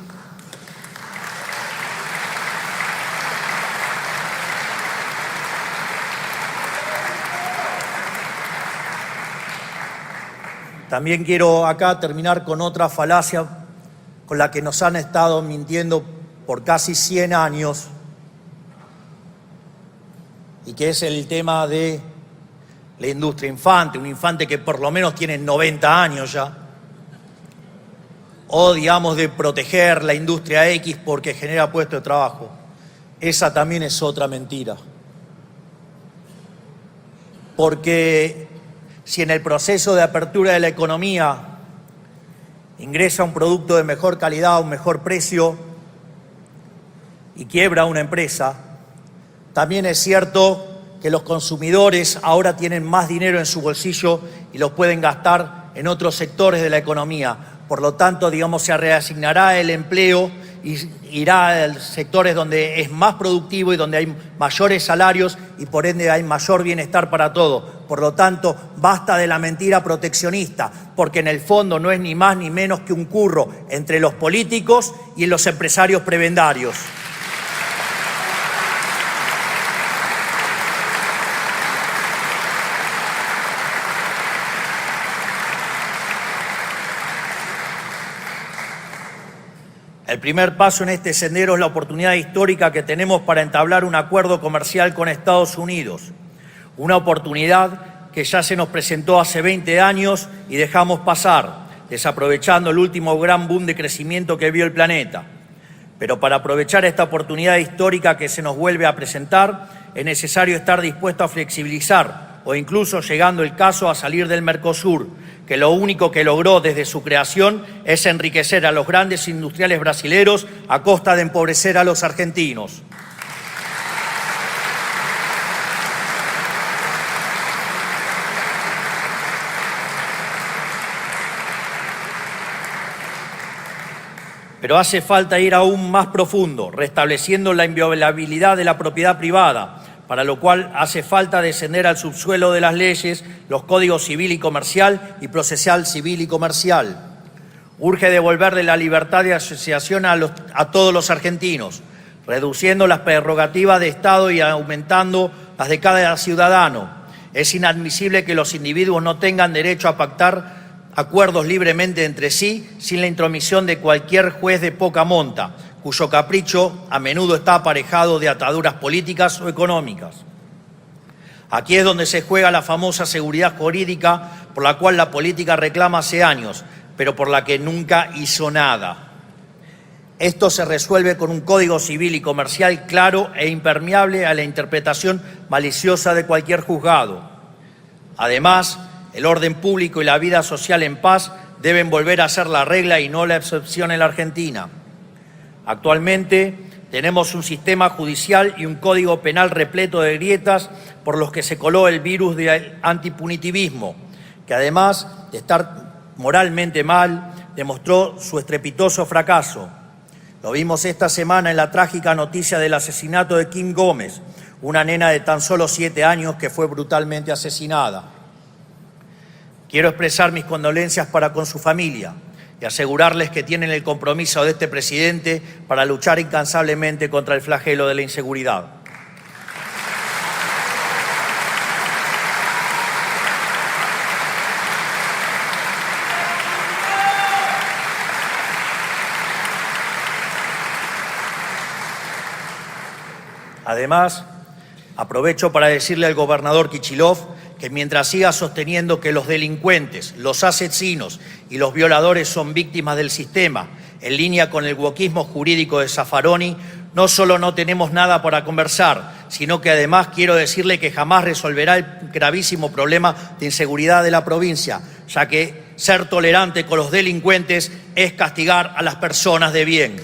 quiero acá terminar con otra falacia con la que nos han estado mintiendo por casi 100 años y que es el tema de la industria infante, un infante que por lo menos tiene 90 años ya, o digamos de proteger la industria X porque genera puestos de trabajo. Esa también es otra mentira. Porque si en el proceso de apertura de la economía ingresa un producto de mejor calidad a un mejor precio y quiebra una empresa, también es cierto que los consumidores ahora tienen más dinero en su bolsillo y los pueden gastar en otros sectores de la economía. Por lo tanto, digamos, se reasignará el empleo y irá a sectores donde es más productivo y donde hay mayores salarios y por ende hay mayor bienestar para todos. Por lo tanto, basta de la mentira proteccionista, porque en el fondo no es ni más ni menos que un curro entre los políticos y los empresarios prebendarios. El primer paso en este sendero es la oportunidad histórica que tenemos para entablar un acuerdo comercial con Estados Unidos. Una oportunidad que ya se nos presentó hace 20 años y dejamos pasar, desaprovechando el último gran boom de crecimiento que vio el planeta. Pero para aprovechar esta oportunidad histórica que se nos vuelve a presentar, es necesario estar dispuesto a flexibilizar o incluso, llegando el caso, a salir del Mercosur, que lo único que logró desde su creación es enriquecer a los grandes industriales brasileros a costa de empobrecer a los argentinos. Pero hace falta ir aún más profundo, restableciendo la inviolabilidad de la propiedad privada, para lo cual hace falta descender al subsuelo de las leyes, los códigos civil y comercial y procesal civil y comercial. Urge devolverle la libertad de asociación a todos los argentinos, reduciendo las prerrogativas de Estado y aumentando las de cada ciudadano. Es inadmisible que los individuos no tengan derecho a pactar acuerdos libremente entre sí sin la intromisión de cualquier juez de poca monta, cuyo capricho a menudo está aparejado de ataduras políticas o económicas. Aquí es donde se juega la famosa seguridad jurídica por la cual la política reclama hace años, pero por la que nunca hizo nada. Esto se resuelve con un código civil y comercial claro e impermeable a la interpretación maliciosa de cualquier juzgado. Además, el orden público y la vida social en paz deben volver a ser la regla y no la excepción en la Argentina. Actualmente tenemos un sistema judicial y un código penal repleto de grietas por los que se coló el virus del antipunitivismo, que además de estar moralmente mal, demostró su estrepitoso fracaso. Lo vimos esta semana en la trágica noticia del asesinato de Kim Gómez, una nena de tan solo 7 años que fue brutalmente asesinada. Quiero expresar mis condolencias para con su familia y asegurarles que tienen el compromiso de este presidente para luchar incansablemente contra el flagelo de la inseguridad. Además, aprovecho para decirle al gobernador Kicillof que mientras siga sosteniendo que los delincuentes, los asesinos y los violadores son víctimas del sistema, en línea con el wokismo jurídico de Zaffaroni, no solo no tenemos nada para conversar, sino que además quiero decirle que jamás resolverá el gravísimo problema de inseguridad de la provincia, ya que ser tolerante con los delincuentes es castigar a las personas de bien.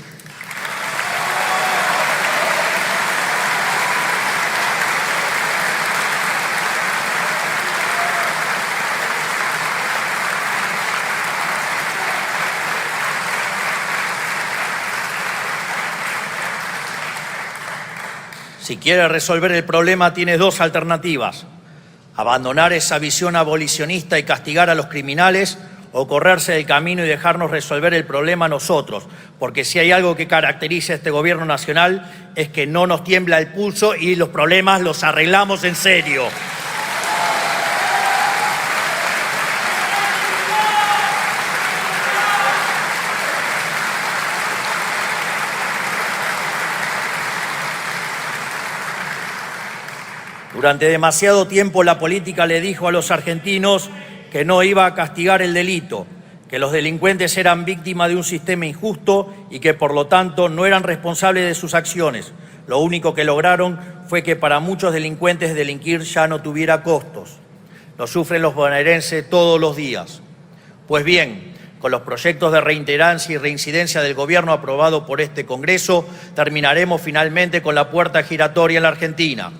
Si quiere resolver el problema, tiene 2 alternativas: abandonar esa visión abolicionista y castigar a los criminales, o correrse del camino y dejarnos resolver el problema nosotros, porque si hay algo que caracteriza a este gobierno nacional es que no nos tiembla el pulso y los problemas los arreglamos en serio. Durante demasiado tiempo la política le dijo a los argentinos que no iba a castigar el delito, que los delincuentes eran víctimas de un sistema injusto y que por lo tanto no eran responsables de sus acciones. Lo único que lograron fue que para muchos delincuentes delinquir ya no tuviera costos. Lo sufren los bonaerenses todos los días. Pues bien, con los proyectos de reiterancia y reincidencia del gobierno aprobado por este Congreso, terminaremos finalmente con la puerta giratoria en la Argentina.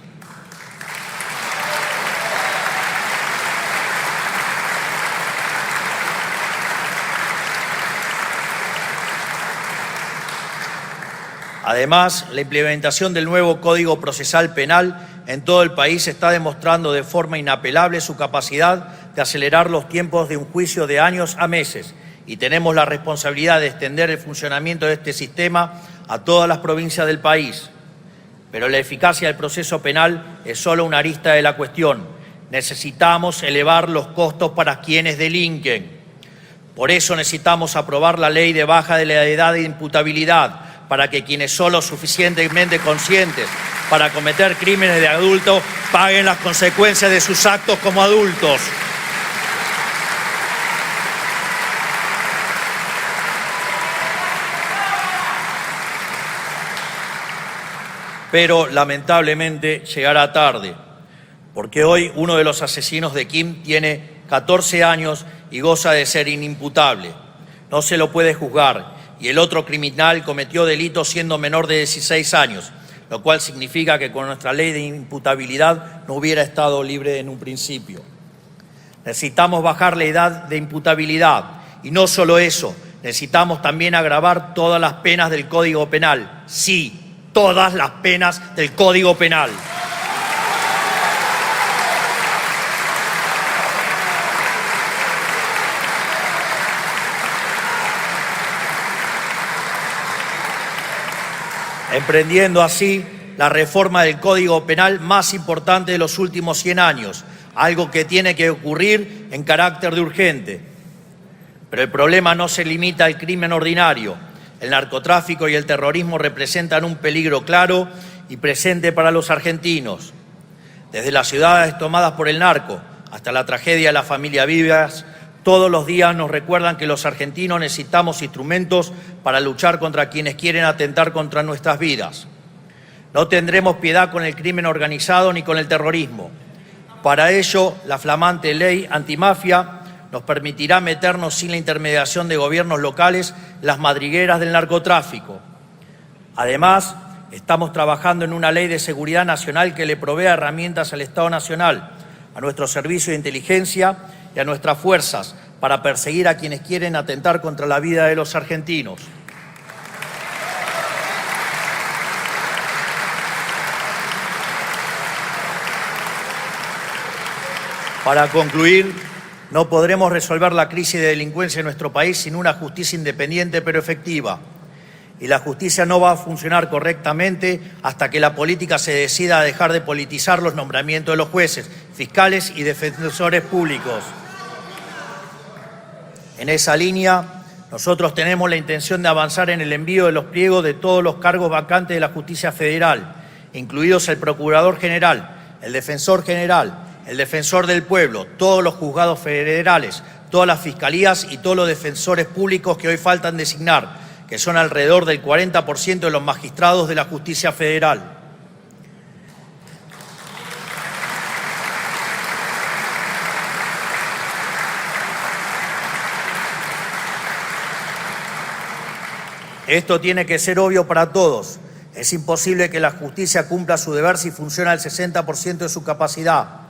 Además, la implementación del nuevo Código Procesal Penal en todo el país está demostrando de forma inapelable su capacidad de acelerar los tiempos de un juicio de años a meses, y tenemos la responsabilidad de extender el funcionamiento de este sistema a todas las provincias del país. Pero la eficacia del proceso penal es solo una arista de la cuestión. Necesitamos elevar los costos para quienes delinquen. Por eso necesitamos aprobar la ley de baja de la edad de imputabilidad, para que quienes son lo suficientemente conscientes para cometer crímenes de adultos paguen las consecuencias de sus actos como adultos. Pero lamentablemente llegará tarde, porque hoy uno de los asesinos de Kim tiene 14 años y goza de ser inimputable. No se lo puede juzgar, y el otro criminal cometió delitos siendo menor de 16 años, lo cual significa que con nuestra ley de imputabilidad no hubiera estado libre en un principio. Necesitamos bajar la edad de imputabilidad, y no solo eso, necesitamos también agravar todas las penas del Código Penal. Sí, todas las penas del Código Penal. Emprendiendo así la reforma del Código Penal más importante de los últimos 100 años, algo que tiene que ocurrir en carácter de urgente. Pero el problema no se limita al crimen ordinario. El narcotráfico y el terrorismo representan un peligro claro y presente para los argentinos. Desde las ciudades tomadas por el narco hasta la tragedia de la familia Vivas, todos los días nos recuerdan que los argentinos necesitamos instrumentos para luchar contra quienes quieren atentar contra nuestras vidas. No tendremos piedad con el crimen organizado ni con el terrorismo. Para ello, la flamante ley antimafia nos permitirá meternos sin la intermediación de gobiernos locales en las madrigueras del narcotráfico. Además, estamos trabajando en una ley de seguridad nacional que le provea herramientas al Estado Nacional, a nuestro servicio de inteligencia y a nuestras fuerzas para perseguir a quienes quieren atentar contra la vida de los argentinos. Para concluir, no podremos resolver la crisis de delincuencia en nuestro país sin una justicia independiente pero efectiva. Y la justicia no va a funcionar correctamente hasta que la política se decida a dejar de politizar los nombramientos de los jueces, fiscales y defensores públicos. En esa línea, nosotros tenemos la intención de avanzar en el envío de los pliegos de todos los cargos vacantes de la justicia federal, incluidos el procurador general, el defensor general, el defensor del pueblo, todos los juzgados federales, todas las fiscalías y todos los defensores públicos que hoy faltan designar, que son alrededor del 40% de los magistrados de la justicia federal. Esto tiene que ser obvio para todos. Es imposible que la justicia cumpla su deber si funciona al 60% de su capacidad.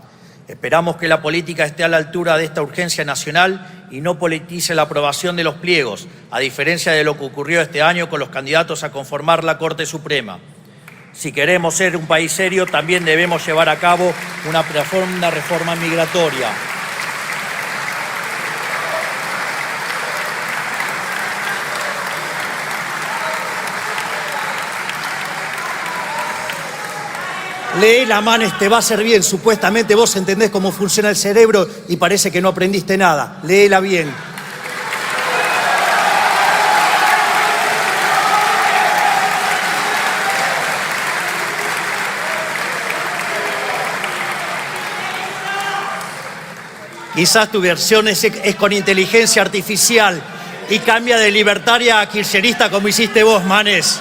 Esperamos que la política esté a la altura de esta urgencia nacional y no politice la aprobación de los pliegos, a diferencia de lo que ocurrió este año con los candidatos a conformar la Corte Suprema. Si queremos ser un país serio, también debemos llevar a cabo una profunda reforma migratoria. Léela, Manes, te va a hacer bien. Supuestamente vos entendés cómo funciona el cerebro y parece que no aprendiste nada. Léela bien. Quizás tu versión es con inteligencia artificial y cambia de libertaria a kirchnerista como hiciste vos, Manes.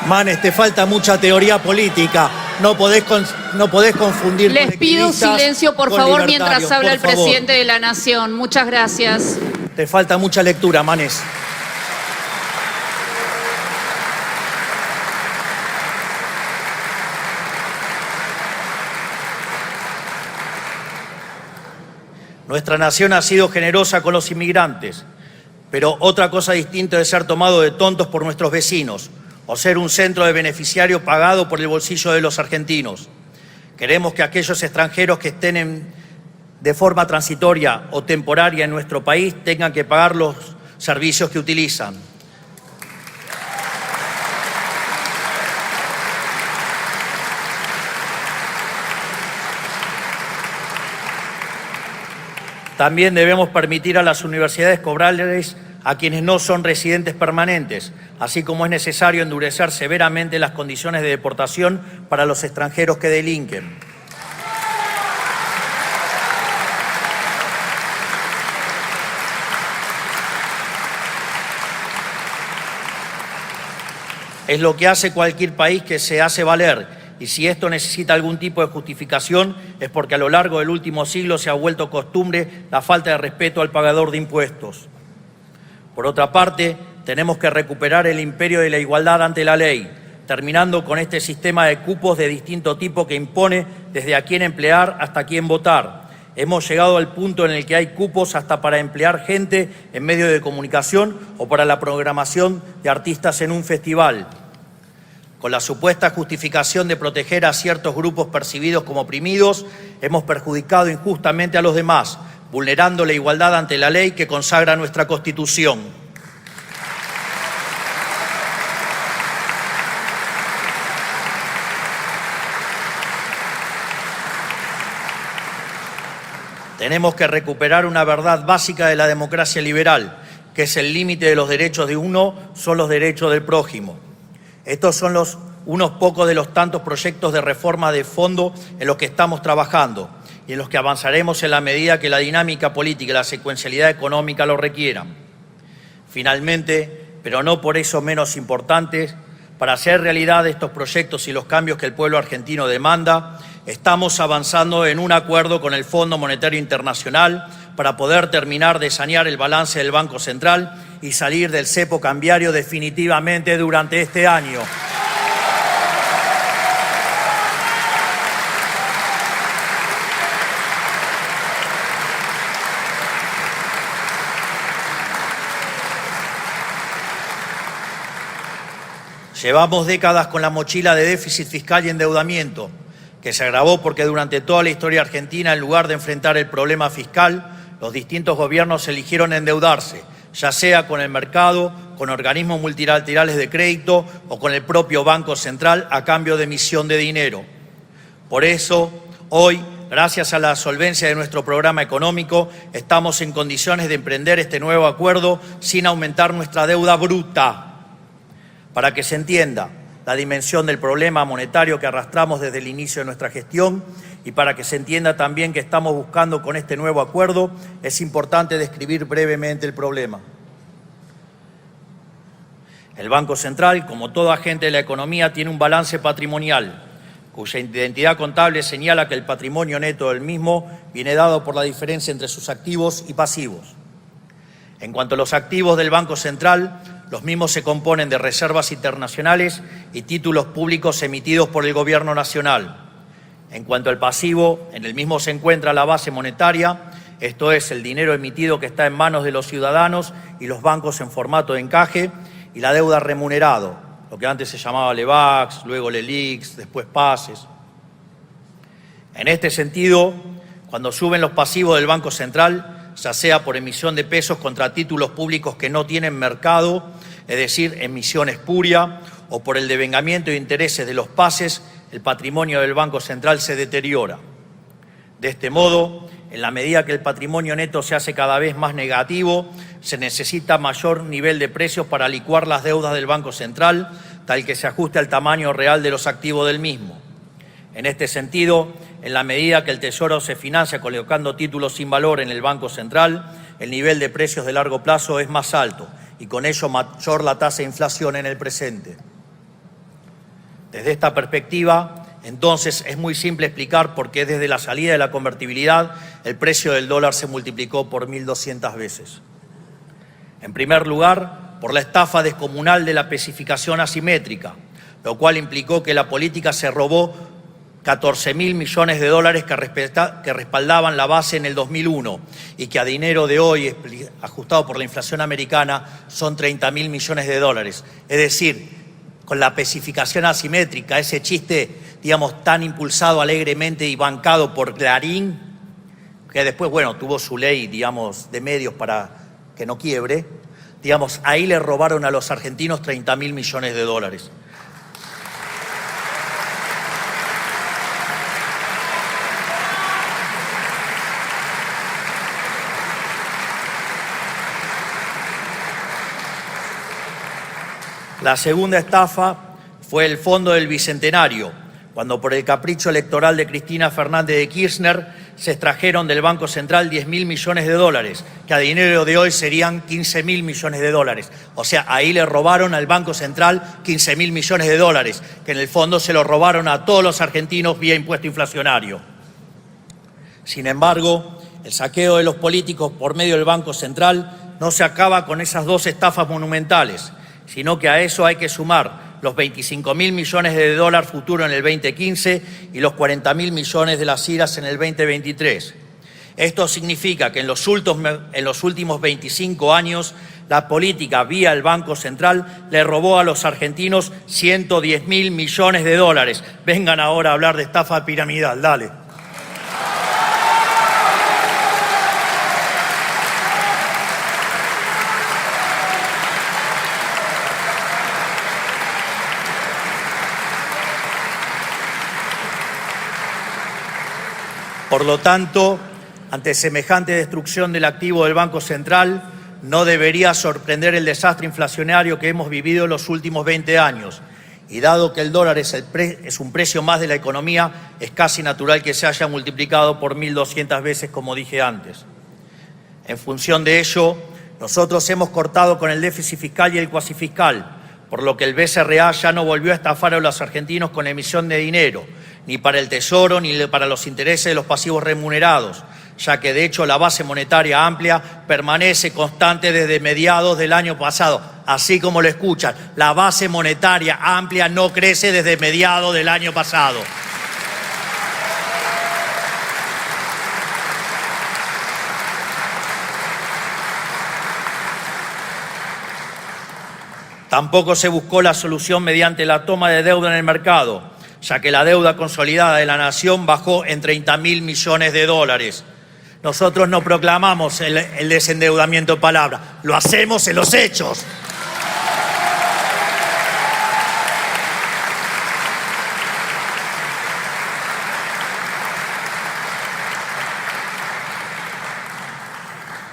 Manes, te falta mucha teoría política. No podés confundir. Les pido un silencio, por favor, mientras habla el presidente de la Nación. Muchas gracias. Te falta mucha lectura, Manes. Nuestra nación ha sido generosa con los inmigrantes, pero otra cosa distinta es ser tomado de tontos por nuestros vecinos o ser un centro de beneficiario pagado por el bolsillo de los argentinos. Queremos que aquellos extranjeros que estén de forma transitoria o temporaria en nuestro país tengan que pagar los servicios que utilizan. También debemos permitir a las universidades cobrarles a quienes no son residentes permanentes, así como es necesario endurecer severamente las condiciones de deportación para los extranjeros que delinquen. Es lo que hace cualquier país que se hace valer. Y si esto necesita algún tipo de justificación, es porque a lo largo del último siglo se ha vuelto costumbre la falta de respeto al pagador de impuestos. Por otra parte, tenemos que recuperar el imperio de la igualdad ante la ley, terminando con este sistema de cupos de distinto tipo que impone desde a quién emplear hasta a quién votar. Hemos llegado al punto en el que hay cupos hasta para emplear gente en medios de comunicación o para la programación de artistas en un festival. Con la supuesta justificación de proteger a ciertos grupos percibidos como oprimidos, hemos perjudicado injustamente a los demás, vulnerando la igualdad ante la ley que consagra nuestra Constitución. Tenemos que recuperar una verdad básica de la democracia liberal, que es el límite de los derechos de uno son los derechos del prójimo. Estos son unos pocos de los tantos proyectos de reforma de fondo en los que estamos trabajando y en los que avanzaremos en la medida que la dinámica política y la secuencialidad económica lo requieran. Finalmente, pero no por eso menos importantes, para hacer realidad estos proyectos y los cambios que el pueblo argentino demanda, estamos avanzando en un acuerdo con el Fondo Monetario Internacional para poder terminar de sanear el balance del Banco Central y salir del cepo cambiario definitivamente durante este año. Llevamos décadas con la mochila de déficit fiscal y endeudamiento, que se agravó porque durante toda la historia argentina, en lugar de enfrentar el problema fiscal, los distintos gobiernos eligieron endeudarse, ya sea con el mercado, con organismos multilaterales de crédito o con el propio Banco Central a cambio de emisión de dinero. Por eso, hoy, gracias a la solvencia de nuestro programa económico, estamos en condiciones de emprender este nuevo acuerdo sin aumentar nuestra deuda bruta. Para que se entienda la dimensión del problema monetario que arrastramos desde el inicio de nuestra gestión y para que se entienda también que estamos buscando con este nuevo acuerdo, es importante describir brevemente el problema. El Banco Central, como todo agente de la economía, tiene un balance patrimonial, cuya identidad contable señala que el patrimonio neto del mismo viene dado por la diferencia entre sus activos y pasivos. En cuanto a los activos del Banco Central, los mismos se componen de reservas internacionales y títulos públicos emitidos por el Gobierno Nacional. En cuanto al pasivo, en el mismo se encuentra la base monetaria, esto es, el dinero emitido que está en manos de los ciudadanos y los bancos en formato de encaje, y la deuda remunerado, lo que antes se llamaba LEVAX, luego LELIX, después PASES. En este sentido, cuando suben los pasivos del Banco Central, ya sea por emisión de pesos contra títulos públicos que no tienen mercado, es decir, emisión espuria, o por el devengamiento de intereses de los PASES, el patrimonio del Banco Central se deteriora. De este modo, en la medida que el patrimonio neto se hace cada vez más negativo, se necesita mayor nivel de precios para licuar las deudas del Banco Central, tal que se ajuste al tamaño real de los activos del mismo. En este sentido, en la medida que el Tesoro se financia colocando títulos sin valor en el Banco Central, el nivel de precios de largo plazo es más alto y con ello mayor la tasa de inflación en el presente. Desde esta perspectiva, entonces, es muy simple explicar por qué desde la salida de la convertibilidad el precio del dólar se multiplicó por 1.200 veces. En primer lugar, por la estafa descomunal de la especificación asimétrica, lo cual implicó que la política se robó 14.000 millones de dólares que respaldaban la base en el 2001 y que a dinero de hoy, ajustado por la inflación americana, son 30.000 millones de dólares. Es decir, con la especificación asimétrica, ese chiste, digamos, tan impulsado alegremente y bancado por Clarín, que después, bueno, tuvo su ley, digamos, de medios para que no quiebre, digamos, ahí le robaron a los argentinos 30.000 millones de dólares. La segunda estafa fue el Fondo del Bicentenario, cuando por el capricho electoral de Cristina Fernández de Kirchner se extrajeron del Banco Central 10.000 millones de dólares, que a dinero de hoy serían 15.000 millones de dólares. O sea, ahí le robaron al Banco Central 15.000 millones de dólares, que en el fondo se lo robaron a todos los argentinos vía impuesto inflacionario. Sin embargo, el saqueo de los políticos por medio del Banco Central no se acaba con esas dos estafas monumentales, sino que a eso hay que sumar los 25.000 millones de dólares futuros en el 2015 y los 40.000 millones de las IRAs en el 2023. Esto significa que en los últimos 25 años la política vía el Banco Central le robó a los argentinos 110.000 millones de dólares. Vengan ahora a hablar de estafa piramidal, dale. Por lo tanto, ante semejante destrucción del activo del Banco Central, no debería sorprender el desastre inflacionario que hemos vivido en los últimos 20 años. Y dado que el dólar es un precio más de la economía, es casi natural que se haya multiplicado por 1.200 veces, como dije antes. En función de ello, nosotros hemos cortado con el déficit fiscal y el cuasifiscal, por lo que el BCRA ya no volvió a estafar a los argentinos con emisión de dinero, ni para el Tesoro ni para los intereses de los pasivos remunerados, ya que de hecho la base monetaria amplia permanece constante desde mediados del año pasado. Así como lo escuchan, la base monetaria amplia no crece desde mediados del año pasado. Tampoco se buscó la solución mediante la toma de deuda en el mercado, ya que la deuda consolidada de la nación bajó en 30.000 millones de dólares. Nosotros no proclamamos el desendeudamiento en palabras, lo hacemos en los hechos.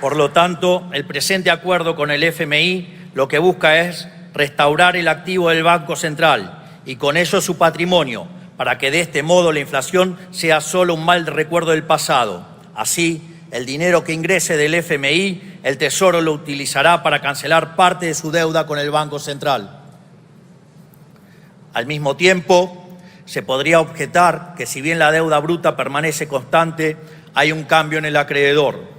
Por lo tanto, el presente acuerdo con el FMI lo que busca es restaurar el activo del Banco Central y con ello su patrimonio, para que de este modo la inflación sea solo un mal recuerdo del pasado. Así, el dinero que ingrese del FMI, el Tesoro lo utilizará para cancelar parte de su deuda con el Banco Central. Al mismo tiempo, se podría objetar que si bien la deuda bruta permanece constante, hay un cambio en el acreedor.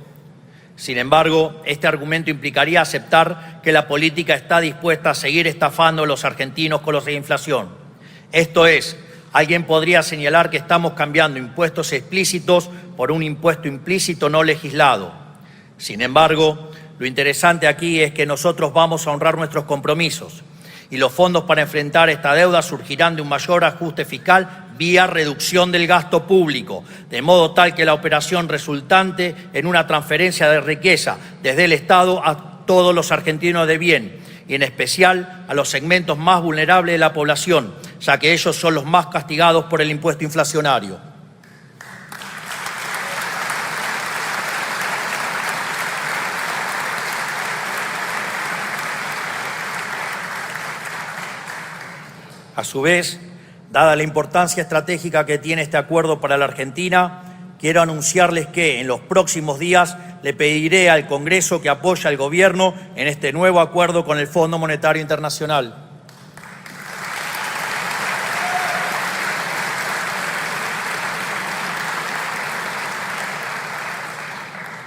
Sin embargo, este argumento implicaría aceptar que la política está dispuesta a seguir estafando a los argentinos con los de inflación. Esto es, alguien podría señalar que estamos cambiando impuestos explícitos por un impuesto implícito no legislado. Sin embargo, lo interesante aquí es que nosotros vamos a honrar nuestros compromisos y los fondos para enfrentar esta deuda surgirán de un mayor ajuste fiscal vía reducción del gasto público, de modo tal que la operación resultante en una transferencia de riqueza desde el Estado a todos los argentinos de bien, y en especial a los segmentos más vulnerables de la población, ya que ellos son los más castigados por el impuesto inflacionario. A su vez, dada la importancia estratégica que tiene este acuerdo para la Argentina, quiero anunciarles que en los próximos días le pediré al Congreso que apoye al Gobierno en este nuevo acuerdo con el Fondo Monetario Internacional.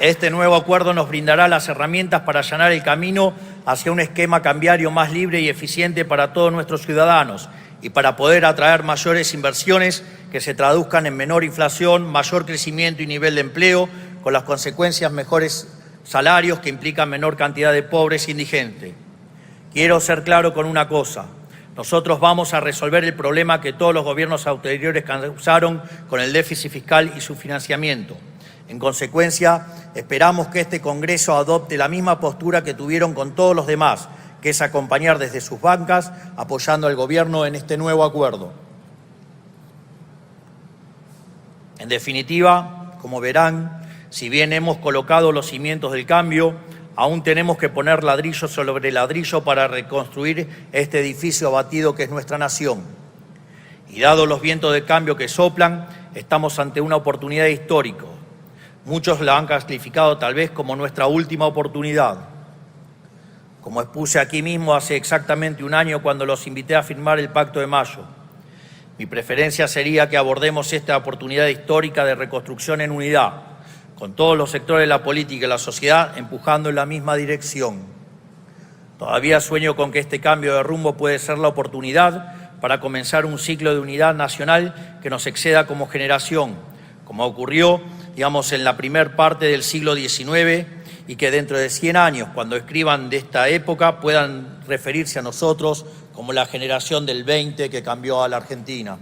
Este nuevo acuerdo nos brindará las herramientas para allanar el camino hacia un esquema cambiario más libre y eficiente para todos nuestros ciudadanos y para poder atraer mayores inversiones que se traduzcan en menor inflación, mayor crecimiento y nivel de empleo, con las consecuencias mejores salarios que implican menor cantidad de pobres e indigentes. Quiero ser claro con una cosa. Nosotros vamos a resolver el problema que todos los gobiernos anteriores causaron con el déficit fiscal y su financiamiento. En consecuencia, esperamos que este Congreso adopte la misma postura que tuvieron con todos los demás, que es acompañar desde sus bancas, apoyando al Gobierno en este nuevo acuerdo. En definitiva, como verán, si bien hemos colocado los cimientos del cambio, aún tenemos que poner ladrillo sobre ladrillo para reconstruir este edificio abatido que es nuestra nación. Y dado los vientos de cambio que soplan, estamos ante una oportunidad histórica. Muchos la han calificado tal vez como nuestra última oportunidad. Como expuse aquí mismo hace exactamente un año cuando los invité a firmar el Pacto de Mayo, mi preferencia sería que abordemos esta oportunidad histórica de reconstrucción en unidad, con todos los sectores de la política y la sociedad empujando en la misma dirección. Todavía sueño con que este cambio de rumbo puede ser la oportunidad para comenzar un ciclo de unidad nacional que nos exceda como generación, como ocurrió, digamos, en la primer parte del siglo XIX, y que dentro de 100 años, cuando escriban de esta época, puedan referirse a nosotros como la generación del 20 que cambió a la Argentina.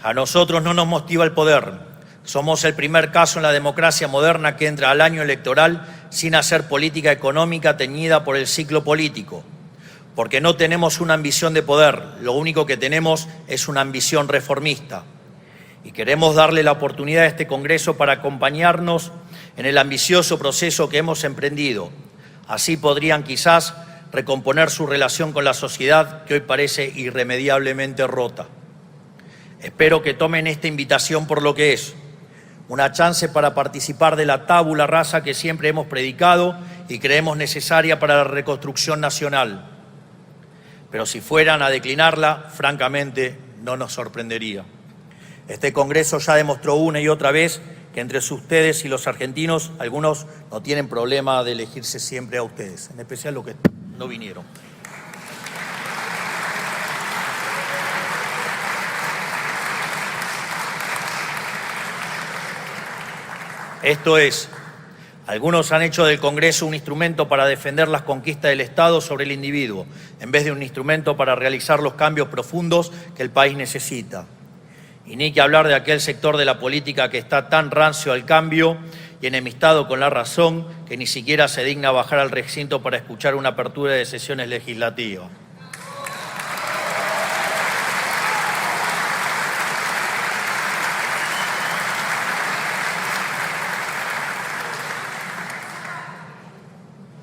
A nosotros no nos motiva el poder. Somos el primer caso en la democracia moderna que entra al año electoral sin hacer política económica teñida por el ciclo político. Porque no tenemos una ambición de poder, lo único que tenemos es una ambición reformista. Y queremos darle la oportunidad a este Congreso para acompañarnos en el ambicioso proceso que hemos emprendido. Así podrían quizás recomponer su relación con la sociedad que hoy parece irremediablemente rota. Espero que tomen esta invitación por lo que es, una chance para participar de la tabula rasa que siempre hemos predicado y creemos necesaria para la reconstrucción nacional. Pero si fueran a declinarla, francamente, no nos sorprendería. Este Congreso ya demostró una y otra vez que entre ustedes y los argentinos, algunos no tienen problema de elegirse siempre a ustedes, en especial los que no vinieron. Esto es, algunos han hecho del Congreso un instrumento para defender las conquistas del Estado sobre el individuo, en vez de un instrumento para realizar los cambios profundos que el país necesita. Y ni que hablar de aquel sector de la política que está tan rancio al cambio y enemistado con la razón que ni siquiera se digna bajar al recinto para escuchar una apertura de sesiones legislativas.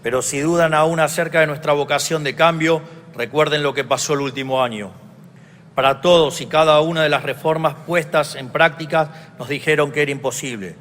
Pero si dudan aún acerca de nuestra vocación de cambio, recuerden lo que pasó el último año. Para todos y cada una de las reformas puestas en práctica nos dijeron que era imposible,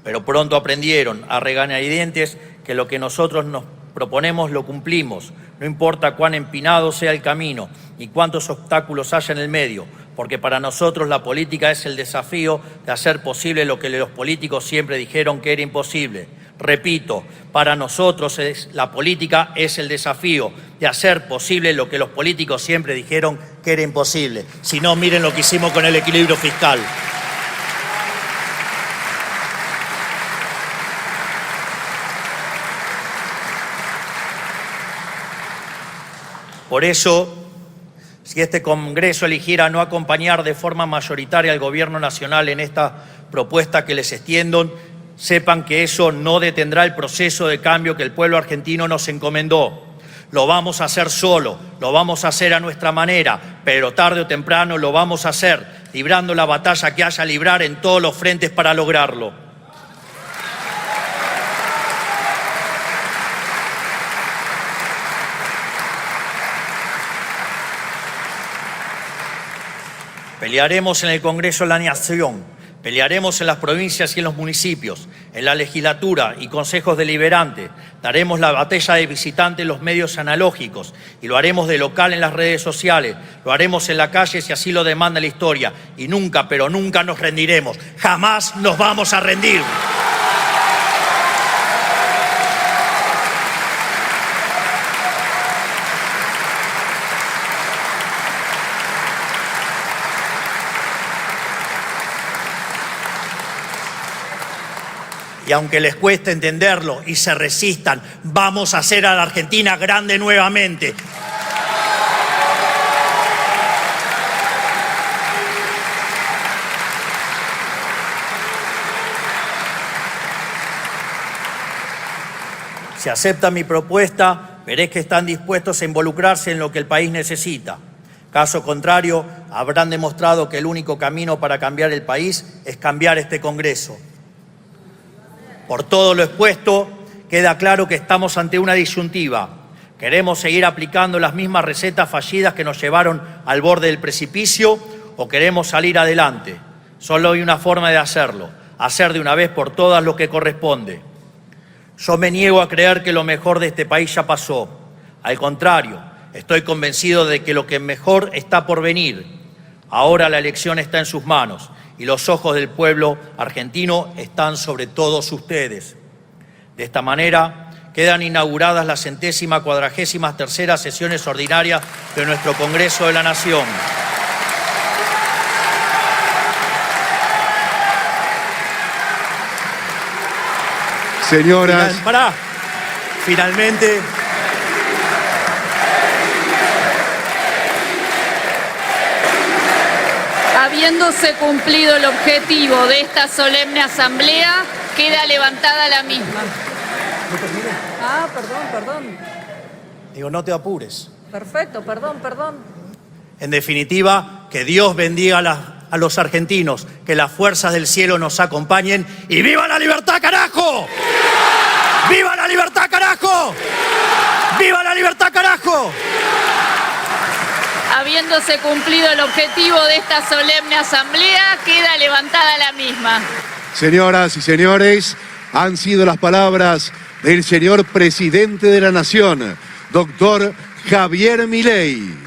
pero pronto aprendieron a regañadientes que lo que nosotros nos proponemos lo cumplimos, no importa cuán empinado sea el camino ni cuántos obstáculos haya en el medio, porque para nosotros la política es el desafío de hacer posible lo que los políticos siempre dijeron que era imposible. Repito, para nosotros la política es el desafío de hacer posible lo que los políticos siempre dijeron que era imposible. Si no, miren lo que hicimos con el equilibrio fiscal. Por eso, si este Congreso eligiera no acompañar de forma mayoritaria al Gobierno Nacional en esta propuesta que les extiendo, sepan que eso no detendrá el proceso de cambio que el pueblo argentino nos encomendó. Lo vamos a hacer solo, lo vamos a hacer a nuestra manera, pero tarde o temprano lo vamos a hacer, librando la batalla que haya a librar en todos los frentes para lograrlo. Pelearemos en el Congreso de la Nación. Pelearemos en las provincias y en los municipios, en la legislatura y consejos deliberantes. Daremos la batalla de visitante en los medios analógicos y lo haremos de local en las redes sociales. Lo haremos en la calle si así lo demanda la historia. Y nunca, pero nunca nos rendiremos. Jamás nos vamos a rendir. Y aunque les cueste entenderlo y se resistan, vamos a hacer a la Argentina grande nuevamente. Si aceptan mi propuesta, veré que están dispuestos a involucrarse en lo que el país necesita. Caso contrario, habrán demostrado que el único camino para cambiar el país es cambiar este Congreso. Por todo lo expuesto, queda claro que estamos ante una disyuntiva. ¿Queremos seguir aplicando las mismas recetas fallidas que nos llevaron al borde del precipicio o queremos salir adelante? Solo hay una forma de hacerlo, hacer de una vez por todas lo que corresponde. Yo me niego a creer que lo mejor de este país ya pasó. Al contrario, estoy convencido de que lo que mejor está por venir. Ahora la elección está en sus manos y los ojos del pueblo argentino están sobre todos ustedes. De esta manera, quedan inauguradas las 143ª sesiones ordinarias de nuestro Congreso de la Nación. Señoras, Finalmente, habiéndose cumplido el objetivo de esta solemne asamblea, queda levantada la misma. Perdón. digo, no te apures. Perfecto, perdón. En definitiva, que Dios bendiga a los argentinos, que las fuerzas del cielo nos acompañen y ¡viva la libertad, carajo! ¡Viva la libertad, carajo! ¡Viva la libertad, carajo! Habiéndose cumplido el objetivo de esta solemne asamblea, queda levantada la misma. señoras y señores, han sido las palabras del señor presidente de la Nación, doctor Javier Milei.